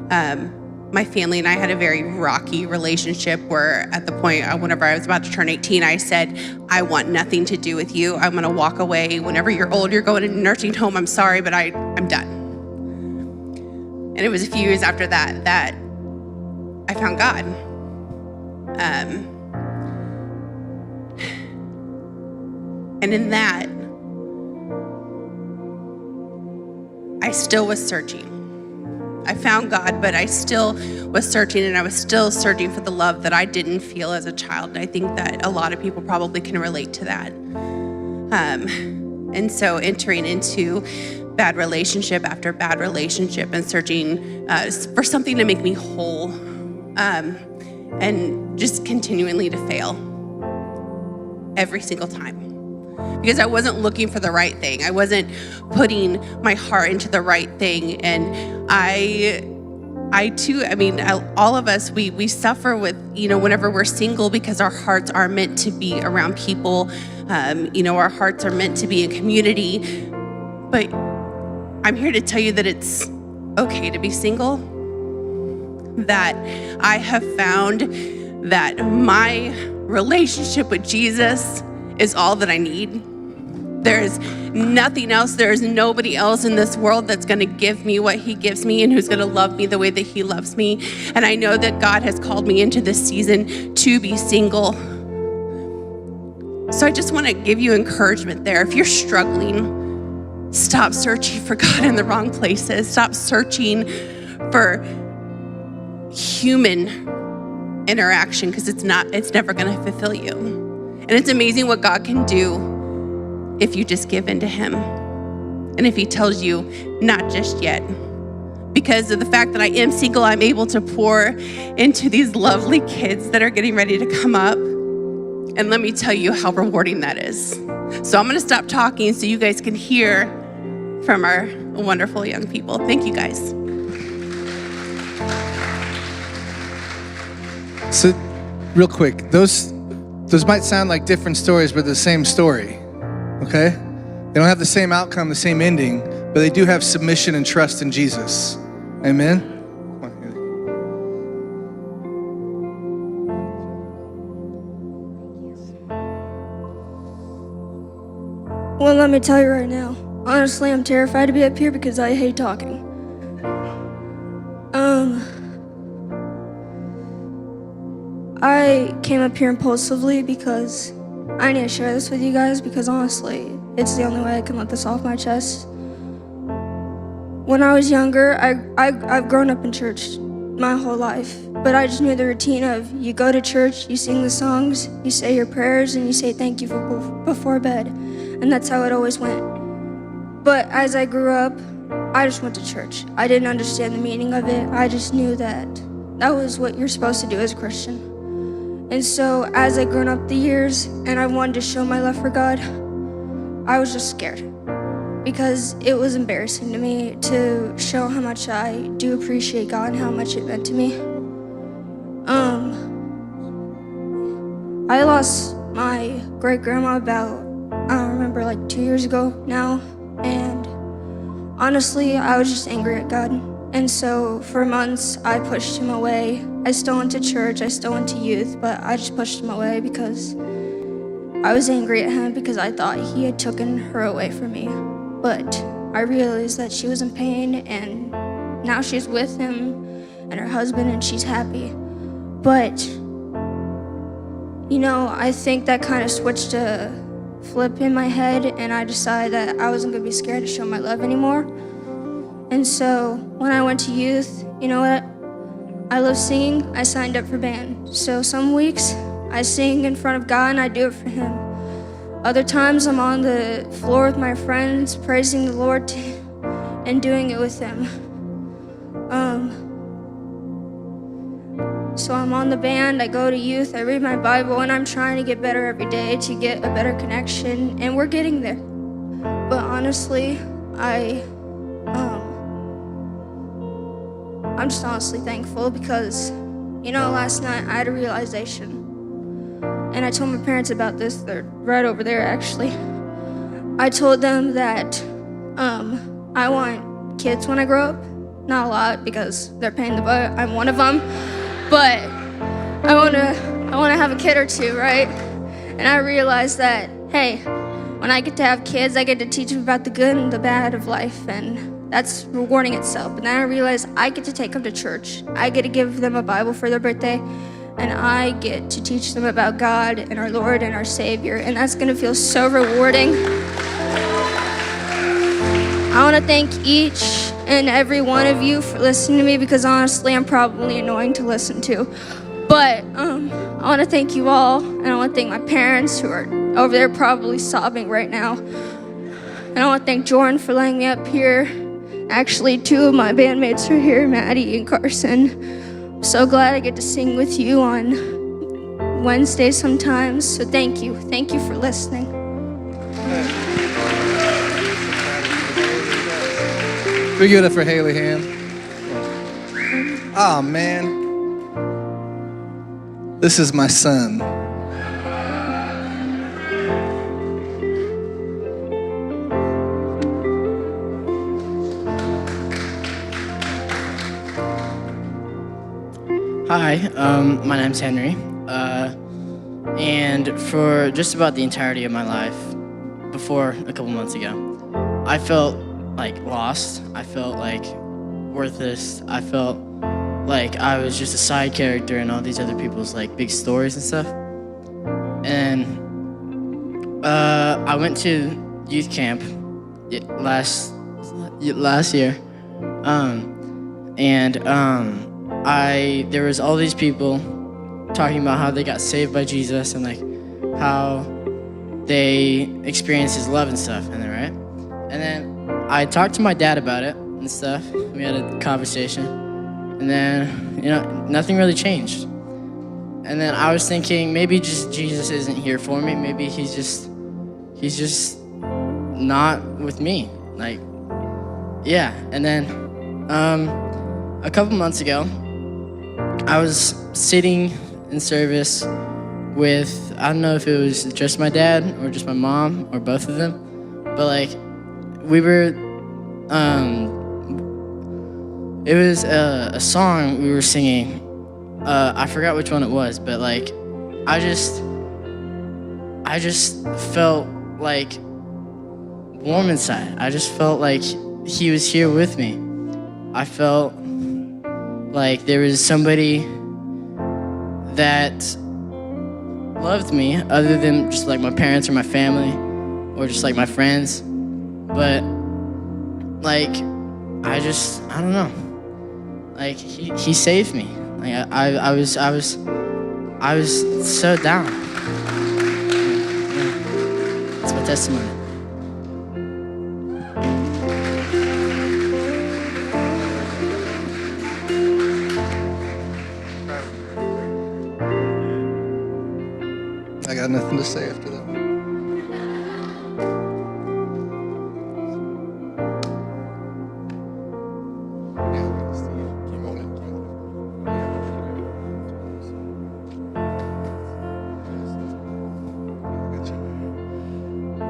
My family and I had a very rocky relationship where at the point, whenever I was about to turn 18, I said, I want nothing to do with you. I'm gonna walk away. Whenever you're old, you're going to a nursing home. I'm sorry, but I'm done. And it was a few years after that I found God. And in that, I still was searching. I found God, but I still was searching, and I was still searching for the love that I didn't feel as a child. And I think that a lot of people probably can relate to that. And so entering into bad relationship after bad relationship and searching for something to make me whole, and just continually to fail every single time. Because I wasn't looking for the right thing. I wasn't putting my heart into the right thing. And I I too, all of us, we suffer with, whenever we're single because our hearts are meant to be around people. Our hearts are meant to be in community. But I'm here to tell you that it's okay to be single. That I have found that my relationship with Jesus is all that I need. There is nothing else. There is nobody else in this world that's going to give me what he gives me and who's going to love me the way that he loves me. And I know that God has called me into this season to be single. So I just want to give you encouragement there. If you're struggling, stop searching for God in the wrong places. Stop searching for human interaction, because it's never going to fulfill you. And it's amazing what God can do if you just give in to him. And if he tells you, not just yet. Because of the fact that I am single, I'm able to pour into these lovely kids that are getting ready to come up. And let me tell you how rewarding that is. So I'm gonna stop talking so you guys can hear from our wonderful young people. Thank you guys. So, real quick, those might sound like different stories, but the same story, okay? They don't have the same outcome, the same ending, but they do have submission and trust in Jesus. Amen? Well, let me tell you right now. Honestly, I'm terrified to be up here because I hate talking. I came up here impulsively because I need to share this with you guys, because honestly, it's the only way I can let this off my chest. When I was younger, I've grown up in church my whole life, but I just knew the routine of you go to church, you sing the songs, you say your prayers, and you say thank you before bed. And that's how it always went. But as I grew up, I just went to church. I didn't understand the meaning of it. I just knew that was what you're supposed to do as a Christian. And so as I grown up the years and I wanted to show my love for God, I was just scared, because it was embarrassing to me to show how much I do appreciate God and how much it meant to me. I lost my great-grandma about, I don't remember, like 2 years ago now, and honestly, I was just angry at God. And so for months, I pushed him away. I still went to church, I still went to youth, but I just pushed him away because I was angry at him because I thought he had taken her away from me. But I realized that she was in pain, and now she's with him and her husband, and she's happy. But, I think that kind of switched a flip in my head, and I decided that I wasn't gonna be scared to show my love anymore. And so when I went to youth, you know what? I love singing. I signed up for band. So some weeks I sing in front of God and I do it for him. Other times I'm on the floor with my friends praising the Lord and doing it with them. So I'm on the band, I go to youth, I read my Bible, and I'm trying to get better every day to get a better connection, and we're getting there. But honestly, I'm just honestly thankful because, last night I had a realization. And I told my parents about this. They're right over there, actually. I told them that I want kids when I grow up. Not a lot, because they're a pain in the butt. I'm one of them. But I want to have a kid or two, right? And I realized that, hey, when I get to have kids, I get to teach them about the good and the bad of life, and that's rewarding itself. And then I realized I get to take them to church. I get to give them a Bible for their birthday, and I get to teach them about God and our Lord and our Savior, and that's gonna feel so rewarding. I wanna thank each and every one of you for listening to me, because honestly, I'm probably annoying to listen to. But I wanna thank you all, and I wanna thank my parents who are over there probably sobbing right now. And I wanna thank Jordan for letting me up here. Actually, two of my bandmates are here, Maddie and Carson. I'm so glad I get to sing with you on Wednesday sometimes. So thank you. Thank you for listening. We give it up for Haley Ham. Oh, man. This is my son. Hi, my name's Henry, and for just about the entirety of my life, before a couple months ago, I felt like lost. I felt like worthless. I felt like I was just a side character in all these other people's like big stories and stuff. And I went to youth camp last year, there was all these people talking about how they got saved by Jesus and like how they experienced his love and stuff, and then right? And then I talked to my dad about it and stuff. We had a conversation, and then nothing really changed. And then I was thinking maybe just Jesus isn't here for me. Maybe he's just not with me. Like, yeah. And then a couple months ago, I was sitting in service with, I don't know if it was just my dad or just my mom or both of them, but like we were, it was a song we were singing. I forgot which one it was, but like I just felt like warm inside. I just felt like he was here with me. I felt like there was somebody that loved me other than just like my parents or my family or just like my friends. But like, I don't know. Like he saved me. Like I was so down. Yeah. That's my testimony. I got nothing to say after that.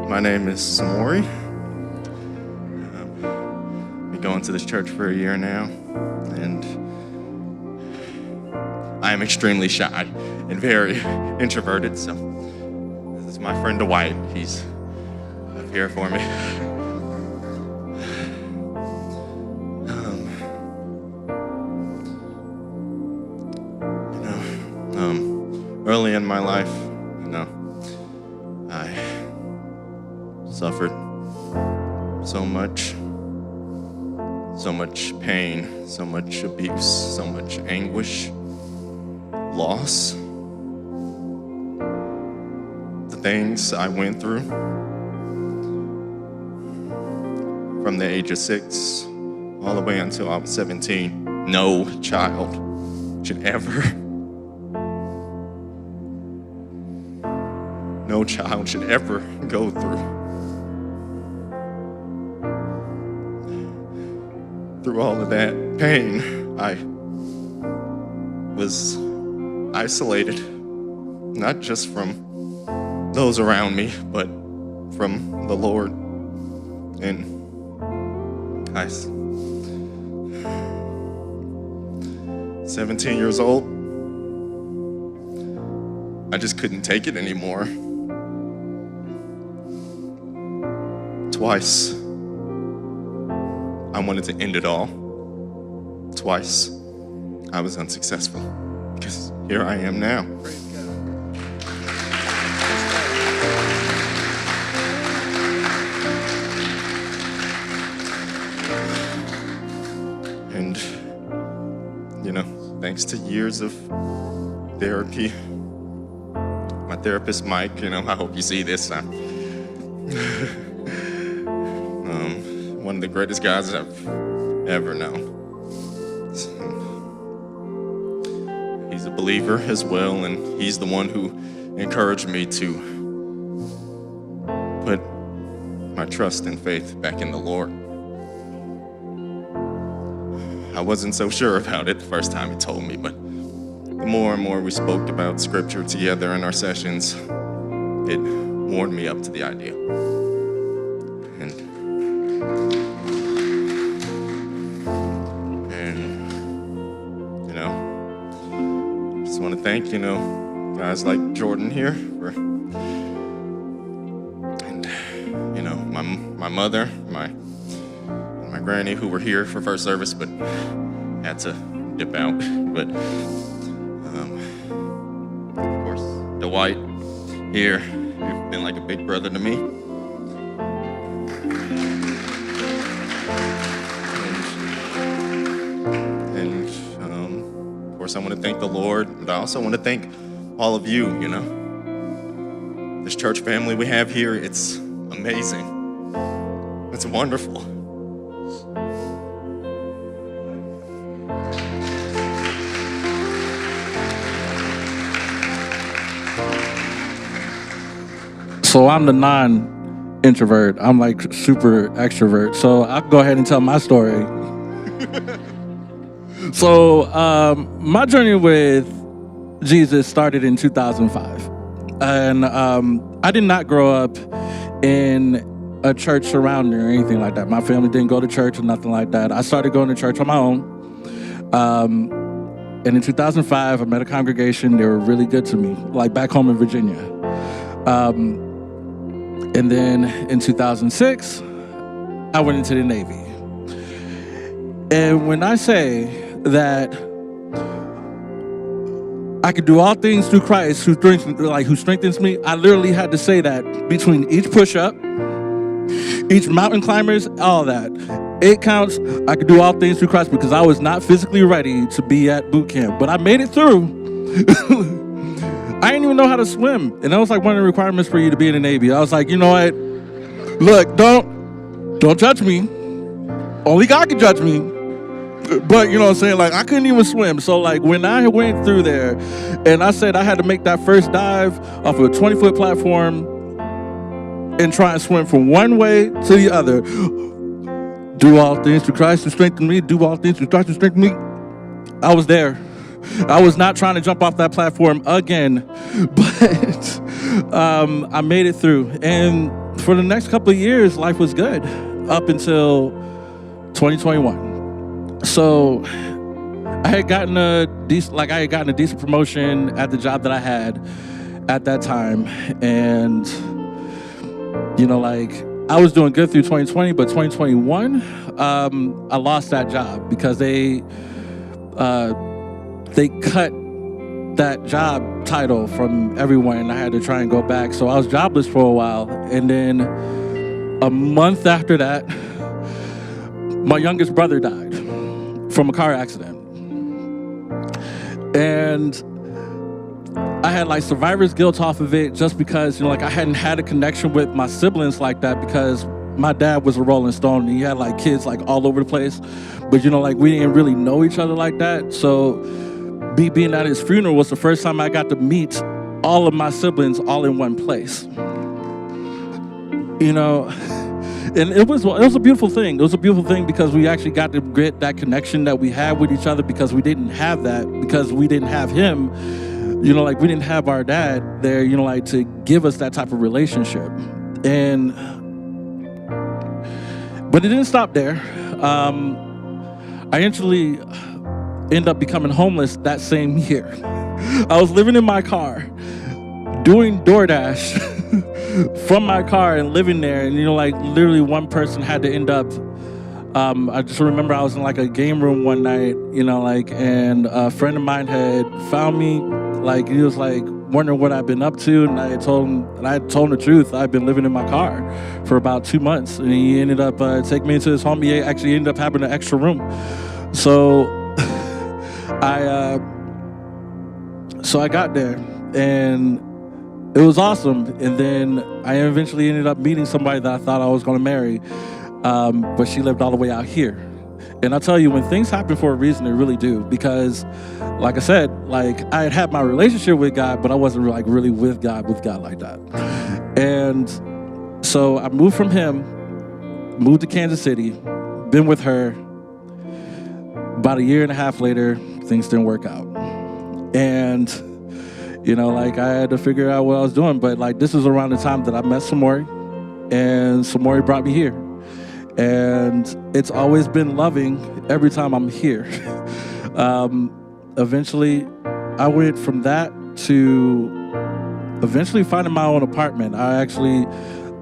My name is Samori. Been going to this church for a year now, and I am extremely shy and very introverted, so this is my friend Dwight. He's up here for me. Early in my life, I suffered so much pain, so much abuse, so much anguish, loss. The things I went through from the age of 6 all the way until I was 17, no child should ever go through. Through all of that pain, I was isolated, not just from those around me, but from the Lord. And 17 years old, I just couldn't take it anymore. Twice, I wanted to end it all. Twice, I was unsuccessful, because here I am now. And, thanks to years of therapy, my therapist, Mike, I hope you see this. One of the greatest guys I've ever known. He's a believer as well, and he's the one who encouraged me to put my trust and faith back in the Lord. I wasn't so sure about it the first time he told me, but the more and more we spoke about scripture together in our sessions, it warmed me up to the idea. And you know, just want to thank, you know, guys like Jordan here for, and you know, my mother, my granny, who were here for first service but had to dip out. But of course, Dwight here, you've been like a big brother to me. And of course, I want to thank the Lord, but I also want to thank all of you, you know. This church family we have here, it's amazing. It's wonderful. So I'm the non-introvert. I'm like super extrovert. So I'll go ahead and tell my story. So my journey with Jesus started in 2005. And I did not grow up in a church surrounding or anything like that. My family didn't go to church or nothing like that. I started going to church on my own. And in 2005, I met a congregation. They were really good to me, like back home in Virginia. And then in 2006, I went into the Navy. And when I say that I could do all things through Christ who strengthens me, I literally had to say that between each push-up, each mountain climbers, all that. It counts. I could do all things through Christ because I was not physically ready to be at boot camp. But I made it through. I didn't even know how to swim. And that was like one of the requirements for you to be in the Navy. I was like, you know what? Look, don't judge me. Only God can judge me. But you know what I'm saying? Like, I couldn't even swim. So like when I went through there and I said I had to make that first dive off of a 20-foot platform and try and swim from one way to the other. Do all things through Christ who strengthened me. Do all things through Christ who strengthened me. I was there. I was not trying to jump off that platform again, but I made it through. And for the next couple of years, life was good up until 2021. So I had gotten a decent promotion at the job that I had at that time, and you know, like I was doing good through 2020, but 2021, I lost that job because they cut that job title from everyone, and I had to try and go back. So I was jobless for a while, and then a month after that, my youngest brother died from a car accident. And I had like survivor's guilt off of it just because, you know, like I hadn't had a connection with my siblings like that because my dad was a Rolling Stone and he had like kids like all over the place. But, you know, like we didn't really know each other like that. So me being at his funeral was the first time I got to meet all of my siblings all in one place. You know, and it was a beautiful thing. It was a beautiful thing because we actually got to get that connection that we had with each other because we didn't have that, because we didn't have him. You know, like we didn't have our dad there, you know, like to give us that type of relationship. But it didn't stop there. I actually ended up becoming homeless that same year. I was living in my car, doing DoorDash from my car and living there. And, you know, like literally one person had to end up, I just remember I was in like a game room one night, you know, like, and a friend of mine had found me. Like, he was like wondering what I'd been up to, and I told him the truth. I'd been living in my car for about 2 months, and he ended up taking me into his home. He actually ended up having an extra room. So I got there, and it was awesome. And then I eventually ended up meeting somebody that I thought I was going to marry, but she lived all the way out here. And I tell you, when things happen for a reason, they really do. Because, like I said, like I had my relationship with God, but I wasn't like really with God like that. And so I moved from him, moved to Kansas City, been with her. About a year and a half later, things didn't work out. And, you know, like I had to figure out what I was doing. But like this is around the time that I met Samori, and Samori brought me here. And it's always been loving every time I'm here. Eventually, I went from that to eventually finding my own apartment.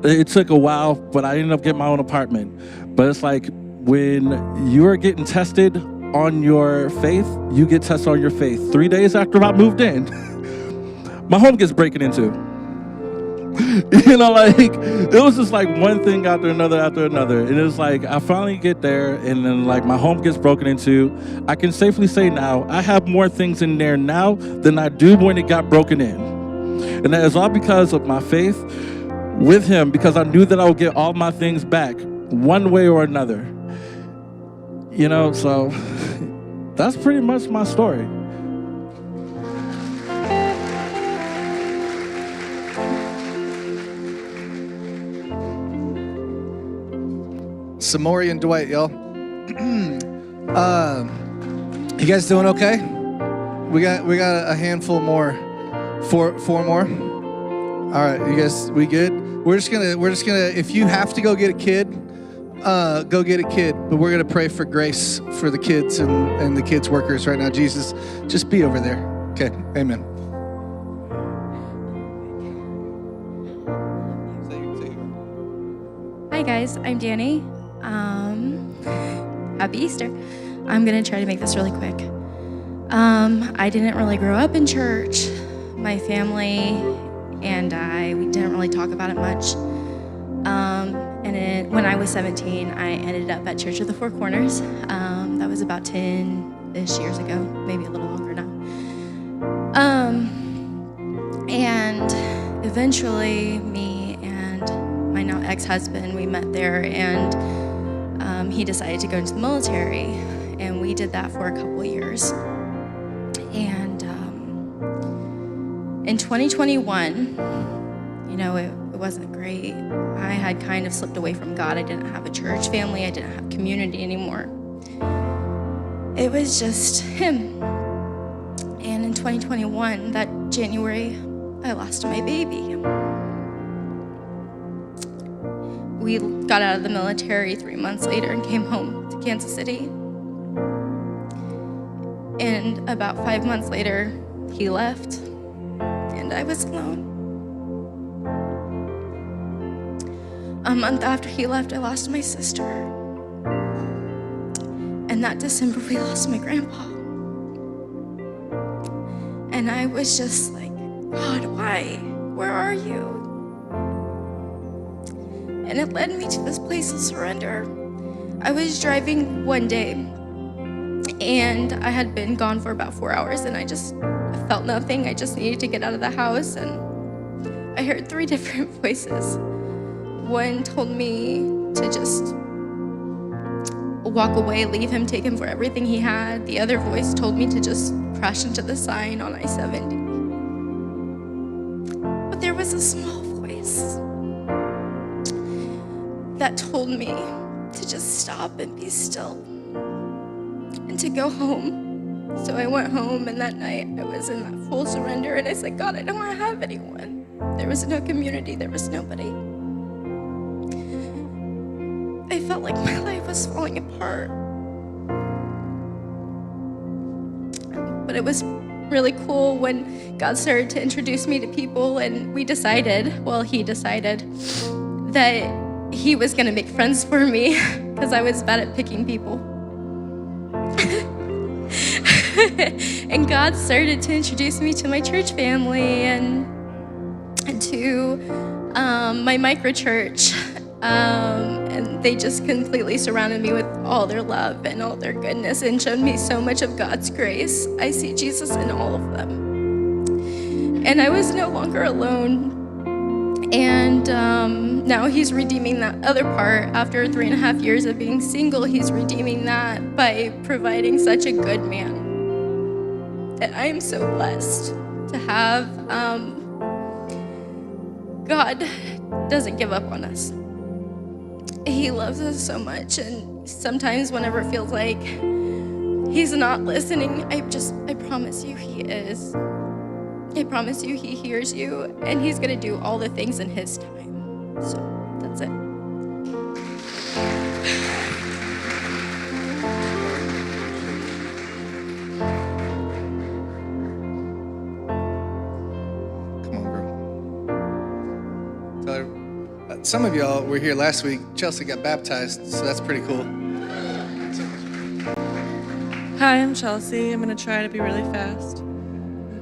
It took a while, but I ended up getting my own apartment. But it's like when you are getting tested on your faith, you get tested on your faith. 3 days after I moved in, my home gets broken into. You know, like, it was just like one thing after another. And it was like, I finally get there, and then like my home gets broken into. I can safely say now, I have more things in there now than I do when it got broken in. And that is all because of my faith with him, because I knew that I would get all my things back one way or another. You know, so that's pretty much my story. Samori and Dwight, y'all. You guys doing okay? We got a handful more, four more. All right, you guys, we good? We're just gonna. If you have to go get a kid, go get a kid. But we're gonna pray for grace for the kids and the kids workers right now. Jesus, just be over there. Okay, amen. Hi guys, I'm Danny. Happy Easter. I'm gonna try to make this really quick. I didn't really grow up in church. My family and we didn't really talk about it much. When I was 17, I ended up at Church of the Four Corners. That was about 10-ish years ago, maybe a little longer now. And eventually, me and my now ex-husband, we met there, and he decided to go into the military, and we did that for a couple of years. And in 2021, you know, it wasn't great. I had kind of slipped away from God. I didn't have a church family. I didn't have community anymore. It was just him. And in 2021, that January, I lost my baby. We got out of the military 3 months later and came home to Kansas City. And about 5 months later, he left, and I was alone. A month after he left, I lost my sister. And that December, we lost my grandpa. And I was just like, God, why? Where are you? And it led me to this place of surrender. I was driving one day, and I had been gone for about 4 hours, and I felt nothing. I just needed to get out of the house, and I heard 3 different voices. One told me to just walk away, leave him, take him for everything he had. The other voice told me to just crash into the sign on I-70. But there was a small voice that told me to just stop and be still and to go home. So I went home, and that night I was in that full surrender, and I said, God, I don't want to have anyone. There was no community, there was nobody. I felt like my life was falling apart. But it was really cool when God started to introduce me to people, and he decided that he was gonna make friends for me because I was bad at picking people. And God started to introduce me to my church family and to my micro church. And they just completely surrounded me with all their love and all their goodness and showed me so much of God's grace. I see Jesus in all of them. And I was no longer alone. And now he's redeeming that other part. After 3.5 years of being single, he's redeeming that by providing such a good man. And I am so blessed to have. God doesn't give up on us. He loves us so much, and sometimes whenever it feels like he's not listening, I promise you he is. I promise you he hears you, and he's gonna do all the things in his time. So that's it. Tell her. Some of y'all were here last week. Chelsea got baptized, so that's pretty cool. Hi, I'm Chelsea. I'm gonna try to be really fast.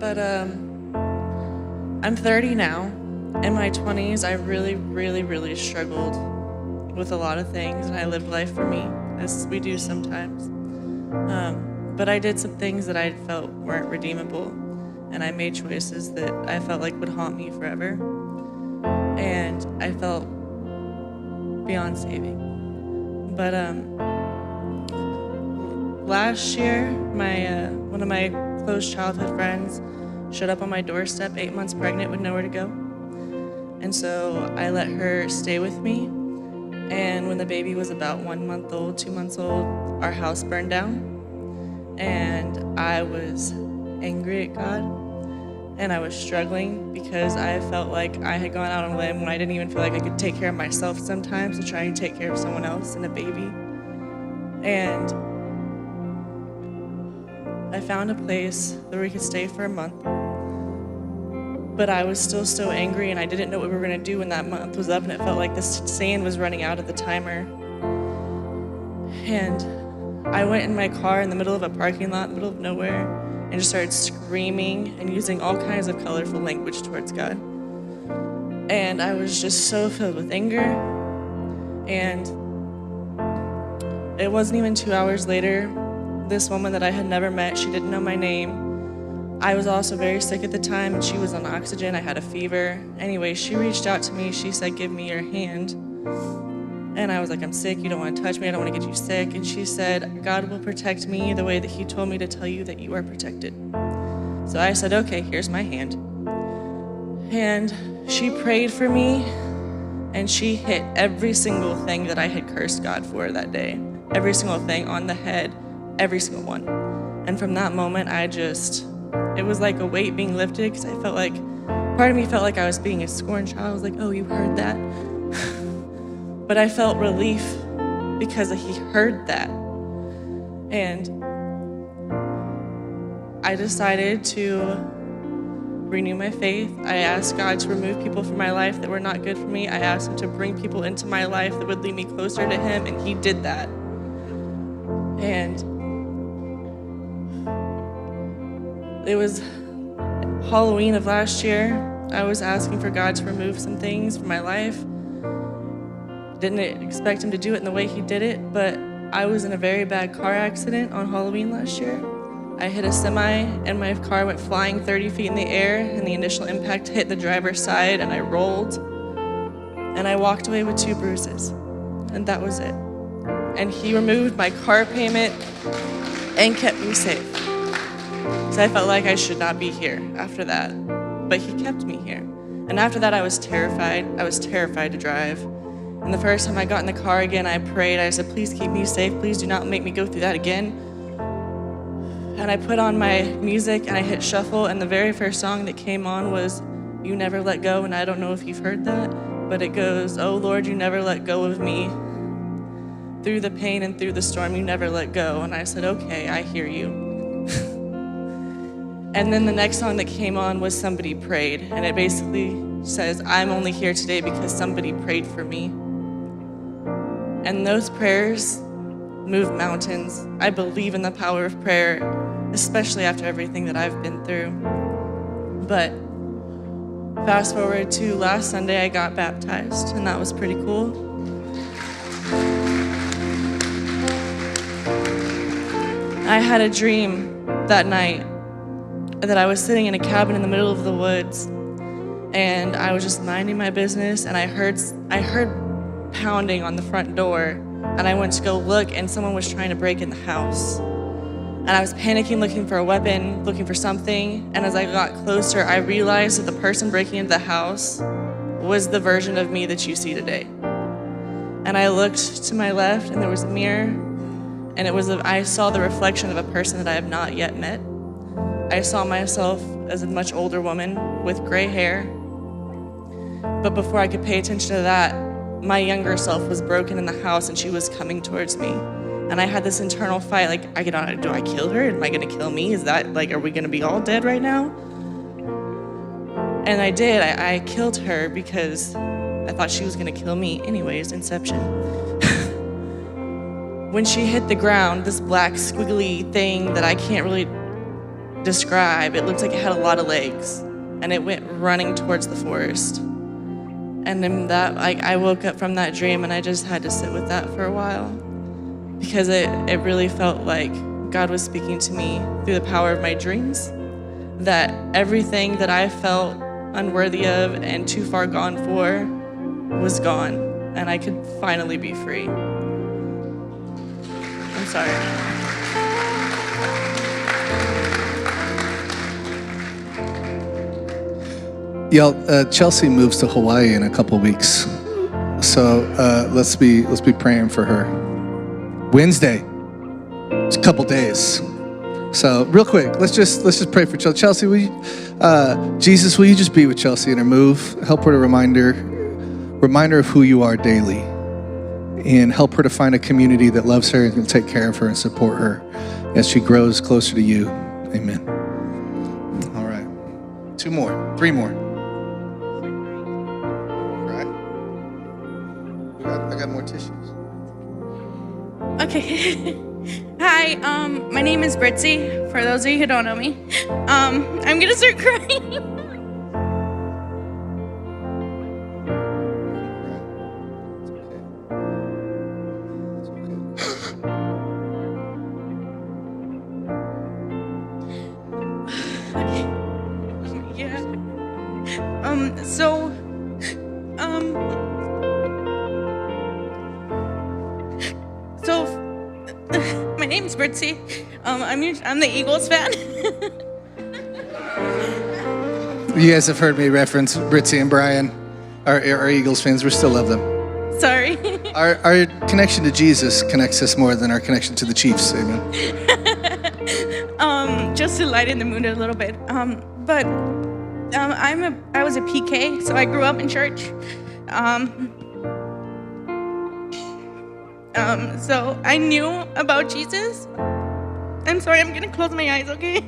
But I'm 30 now. In my 20s, I really struggled with a lot of things, and I lived life for me, as we do sometimes. But I did some things that I felt weren't redeemable, and I made choices that I felt like would haunt me forever. And I felt beyond saving. But last year, one of my close childhood friends showed up on my doorstep 8 months pregnant with nowhere to go. And so I let her stay with me. And when the baby was about 1 month old, 2 months old, our house burned down. And I was angry at God. And I was struggling because I felt like I had gone out on a limb when I didn't even feel like I could take care of myself sometimes to try and take care of someone else and a baby. And I found a place where we could stay for a month. But I was still so angry, and I didn't know what we were gonna do when that month was up, and it felt like the sand was running out of the timer. And I went in my car in the middle of a parking lot, in the middle of nowhere, and just started screaming and using all kinds of colorful language towards God. And I was just so filled with anger. And it wasn't even 2 hours later, this woman that I had never met, she didn't know my name. I was also very sick at the time, and she was on oxygen. I had a fever. Anyway, she reached out to me. She said, "Give me your hand." And I was like, "I'm sick. You don't want to touch me. I don't want to get you sick." And she said, "God will protect me the way that he told me to tell you that you are protected." So I said, "Okay, here's my hand." And she prayed for me, and she hit every single thing that I had cursed God for that day. Every single thing on the head, every single one. And from that moment, it was like a weight being lifted, because I felt like, part of me felt like I was being a scorned child. I was like, "Oh, you heard that?" But I felt relief because he heard that. And I decided to renew my faith. I asked God to remove people from my life that were not good for me. I asked him to bring people into my life that would lead me closer to him, and he did that. And it was Halloween of last year. I was asking for God to remove some things from my life. Didn't expect him to do it in the way he did it, but I was in a very bad car accident on Halloween last year. I hit a semi, and my car went flying 30 feet in the air, and the initial impact hit the driver's side, and I rolled. And I walked away with 2 bruises, and that was it. And he removed my car payment and kept me safe. So I felt like I should not be here after that, but he kept me here. And after that, I was terrified. I was terrified to drive. And the first time I got in the car again, I prayed. I said, "Please keep me safe. Please do not make me go through that again." And I put on my music, and I hit shuffle, and the very first song that came on was "You Never Let Go." And I don't know if you've heard that, but it goes, "Oh Lord, you never let go of me. Through the pain and through the storm, you never let go." And I said, "Okay, I hear you." And then the next song that came on was "Somebody Prayed." And it basically says, "I'm only here today because somebody prayed for me." And those prayers move mountains. I believe in the power of prayer, especially after everything that I've been through. But fast forward to last Sunday, I got baptized, and that was pretty cool. I had a dream that night that I was sitting in a cabin in the middle of the woods, and I was just minding my business, and I heard pounding on the front door, and I went to go look, and someone was trying to break in the house. And I was panicking, looking for a weapon, looking for something, and as I got closer, I realized that the person breaking into the house was the version of me that you see today. And I looked to my left, and there was a mirror, And I saw the reflection of a person that I have not yet met. I saw myself as a much older woman with gray hair. But before I could pay attention to that, my younger self was broken in the house and she was coming towards me. And I had this internal fight, like, do I kill her? Am I gonna kill me? Is that, like, are we gonna be all dead right now? And I did, I killed her because I thought she was gonna kill me anyways, Inception. When she hit the ground, this black squiggly thing that I can't really describe, it looked like it had a lot of legs, and it went running towards the forest. And then I woke up from that dream and I just had to sit with that for a while, because it really felt like God was speaking to me through the power of my dreams, that everything that I felt unworthy of and too far gone for was gone, and I could finally be free. I'm sorry. Y'all, Chelsea moves to Hawaii in a couple weeks, so let's be praying for her. Wednesday, it's a couple days. So real quick, let's just pray for Chelsea. Chelsea, will you, Jesus, will you just be with Chelsea in her move? Help her to remind her of who you are daily, and help her to find a community that loves her and will take care of her and support her as she grows closer to you. Amen. All right, 2 more, 3 more. Right? I got more tissues. Okay. Hi, my name is Britzy, for those of you who don't know me. I'm gonna start crying. My name's Britzy. I'm the Eagles fan. You guys have heard me reference Britzy and Brian, our Eagles fans. We still love them. Sorry. Our connection to Jesus connects us more than our connection to the Chiefs. Amen. Just to lighten the mood a little bit. I was a PK, so I grew up in church. So I knew about Jesus. I'm sorry, I'm gonna close my eyes, okay?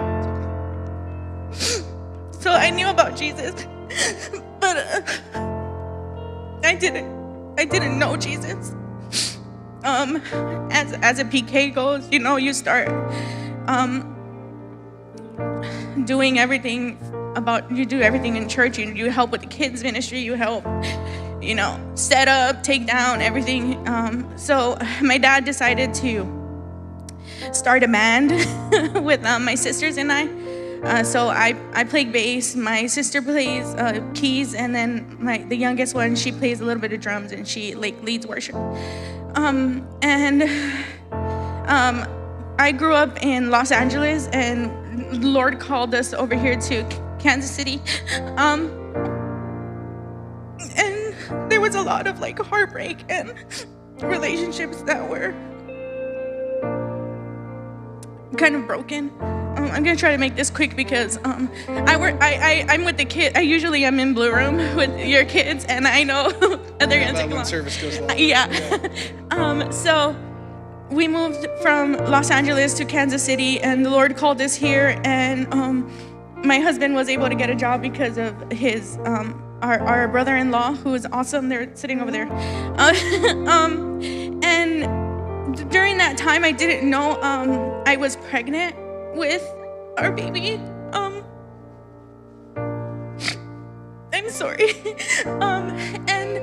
So I knew about Jesus, but I didn't know Jesus. As a PK goes, you start doing everything you do everything in church. You help with the kids ministry, you help set up, take down, everything. So my dad decided to start a band with my sisters and I. So I play bass, my sister plays keys, and then the youngest one, she plays a little bit of drums and she leads worship. I grew up in Los Angeles, and the Lord called us over here to Kansas City. And there was a lot of heartbreak and relationships that were kind of broken. I'm gonna try to make this quick because I'm with the kid. I usually am in Blue Room with your kids, and I know that they're gonna take long. Service goes long. Yeah. So we moved from Los Angeles to Kansas City, and the Lord called us here. And my husband was able to get a job because of his our brother-in-law, who is awesome. They're sitting over there. And during that time, I didn't know I was pregnant with our baby. I'm sorry. And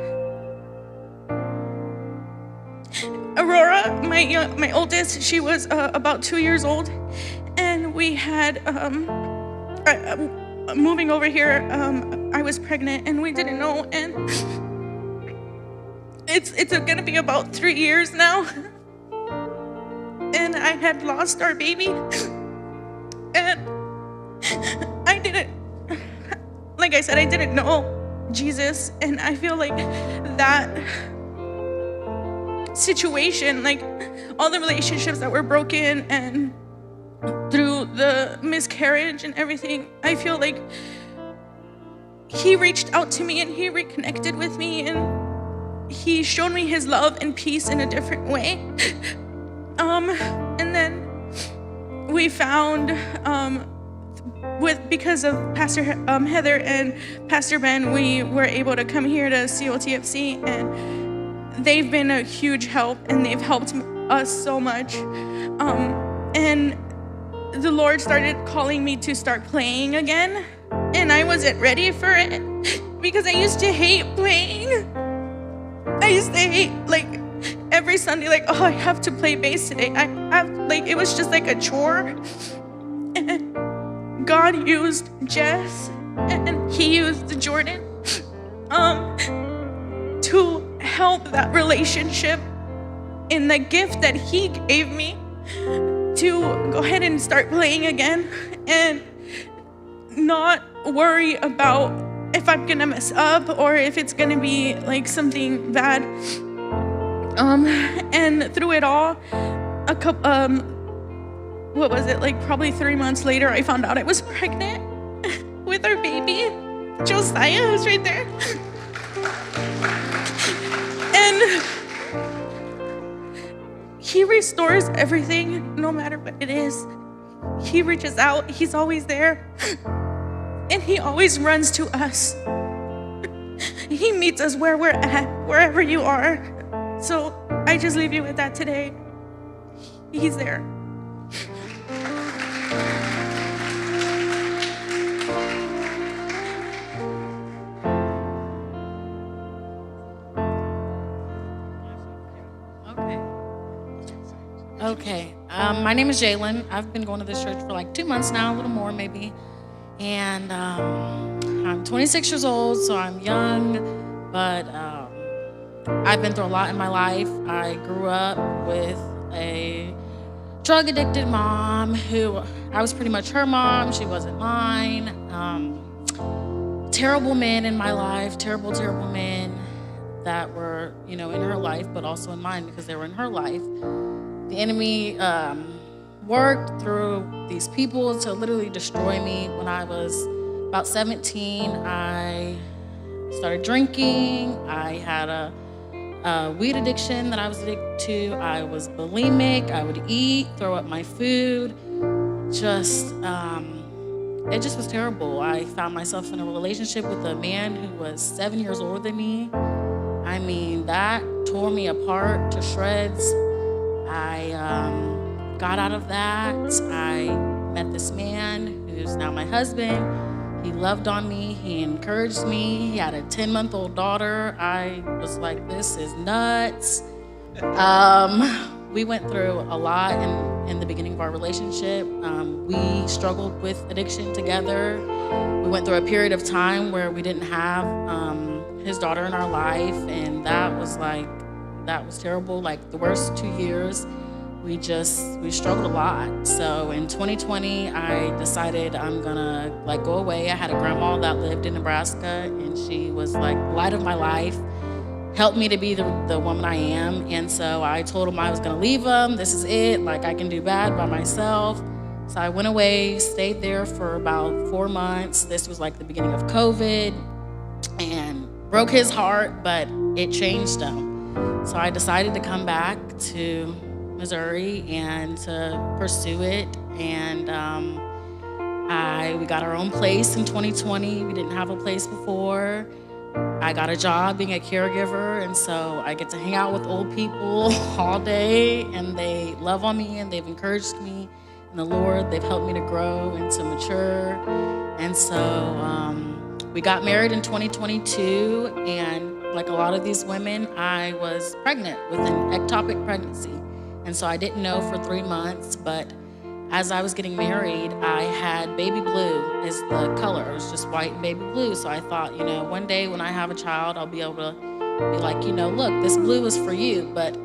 Aurora, my oldest, she was about 2 years old, and we had moving over here. I was pregnant, and we didn't know, and it's gonna be about 3 years now. And I had lost our baby, and I didn't, like I said, I didn't know Jesus, and I feel like that situation, like all the relationships that were broken and through the miscarriage and everything, I feel like he reached out to me and he reconnected with me and he showed me his love and peace in a different way. And then we found, because of Pastor Heather and Pastor Ben, we were able to come here to COTFC, and they've been a huge help and they've helped us so much. And the Lord started calling me to start playing again, and I wasn't ready for it because I used to hate playing. I used to hate, like, every Sunday, like, oh, I have to play bass today. It was just like a chore. And God used Jess and he used Jordan to help that relationship in the gift that he gave me to go ahead and start playing again and not worry about if I'm gonna mess up or if it's gonna be like something bad. And through it all, what was it, like probably 3 months later, I found out I was pregnant with our baby, Josiah, who's right there. And he restores everything, no matter what it is. He reaches out, he's always there. And he always runs to us. He meets us where we're at, wherever you are. So I just leave you with that today. He's there. Okay. My name is Jalen. I've been going to this church for like 2 months now, a little more maybe. And I'm 26 years old, so I'm young, but I've been through a lot in my life. I grew up with a drug-addicted mom who, I was pretty much her mom. She wasn't mine. Terrible men in my life, terrible men that were, in her life, but also in mine because they were in her life. The enemy worked through these people to literally destroy me. When I was about 17, I started drinking. I had a weed addiction that I was addicted to. I was bulimic. I would eat, throw up my food. It just was terrible. I found myself in a relationship with a man who was 7 years older than me. I mean, that tore me apart to shreds. I got out of that. I met this man who's now my husband. He loved on me. He encouraged me. He had a 10-month-old daughter. I was like, this is nuts. We went through a lot in the beginning of our relationship. We struggled with addiction together. We went through a period of time where we didn't have his daughter in our life, and that was terrible. Like the worst 2 years, we struggled a lot. So in 2020, I decided I'm gonna go away. I had a grandma that lived in Nebraska, and she was like the light of my life, helped me to be the woman I am. And so I told him I was gonna leave him. This is it, I can do bad by myself. So I went away, stayed there for about 4 months. This was the beginning of COVID, and broke his heart, but it changed him. So I decided to come back to Missouri and to pursue it. And we got our own place in 2020. We didn't have a place before. I got a job being a caregiver, and so I get to hang out with old people all day, and they love on me, and they've encouraged me in the Lord. They've helped me to grow and to mature. And so we got married in 2022, and like a lot of these women, I was pregnant with an ectopic pregnancy. And so I didn't know for 3 months, but as I was getting married, I had baby blue is the color. It was just white and baby blue. So I thought, one day when I have a child, I'll be able to be like, look, this blue is for you. But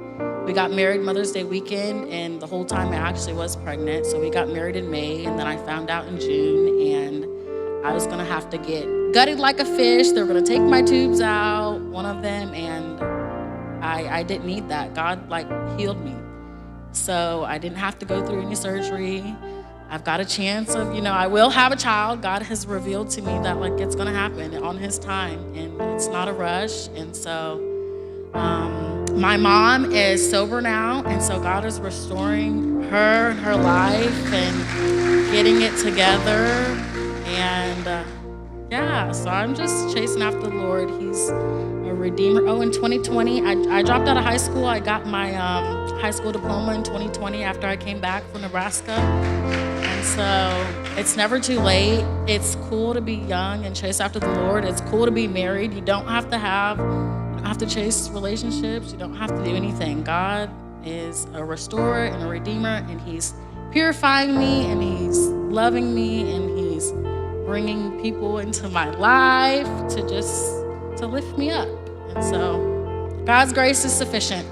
we got married Mother's Day weekend, and the whole time I actually was pregnant. So we got married in May, and then I found out in June, and I was gonna have to get gutted like a fish. They were gonna take my tubes out, one of them, and I didn't need that. God like healed me. So I didn't have to go through any surgery. I've got a chance of, I will have a child. God has revealed to me that like it's gonna happen on his time and it's not a rush. And so my mom is sober now, and so God is restoring her and her life and getting it together. And so I'm just chasing after the Lord. He's a redeemer. Oh, in 2020, I dropped out of high school. I got my high school diploma in 2020 after I came back from Nebraska. And so it's never too late. It's cool to be young and chase after the Lord. It's cool to be married. You don't have to chase relationships. You don't have to do anything. God is a restorer and a redeemer, and he's purifying me, and he's loving me, and he's bringing people into my life to lift me up. And so God's grace is sufficient.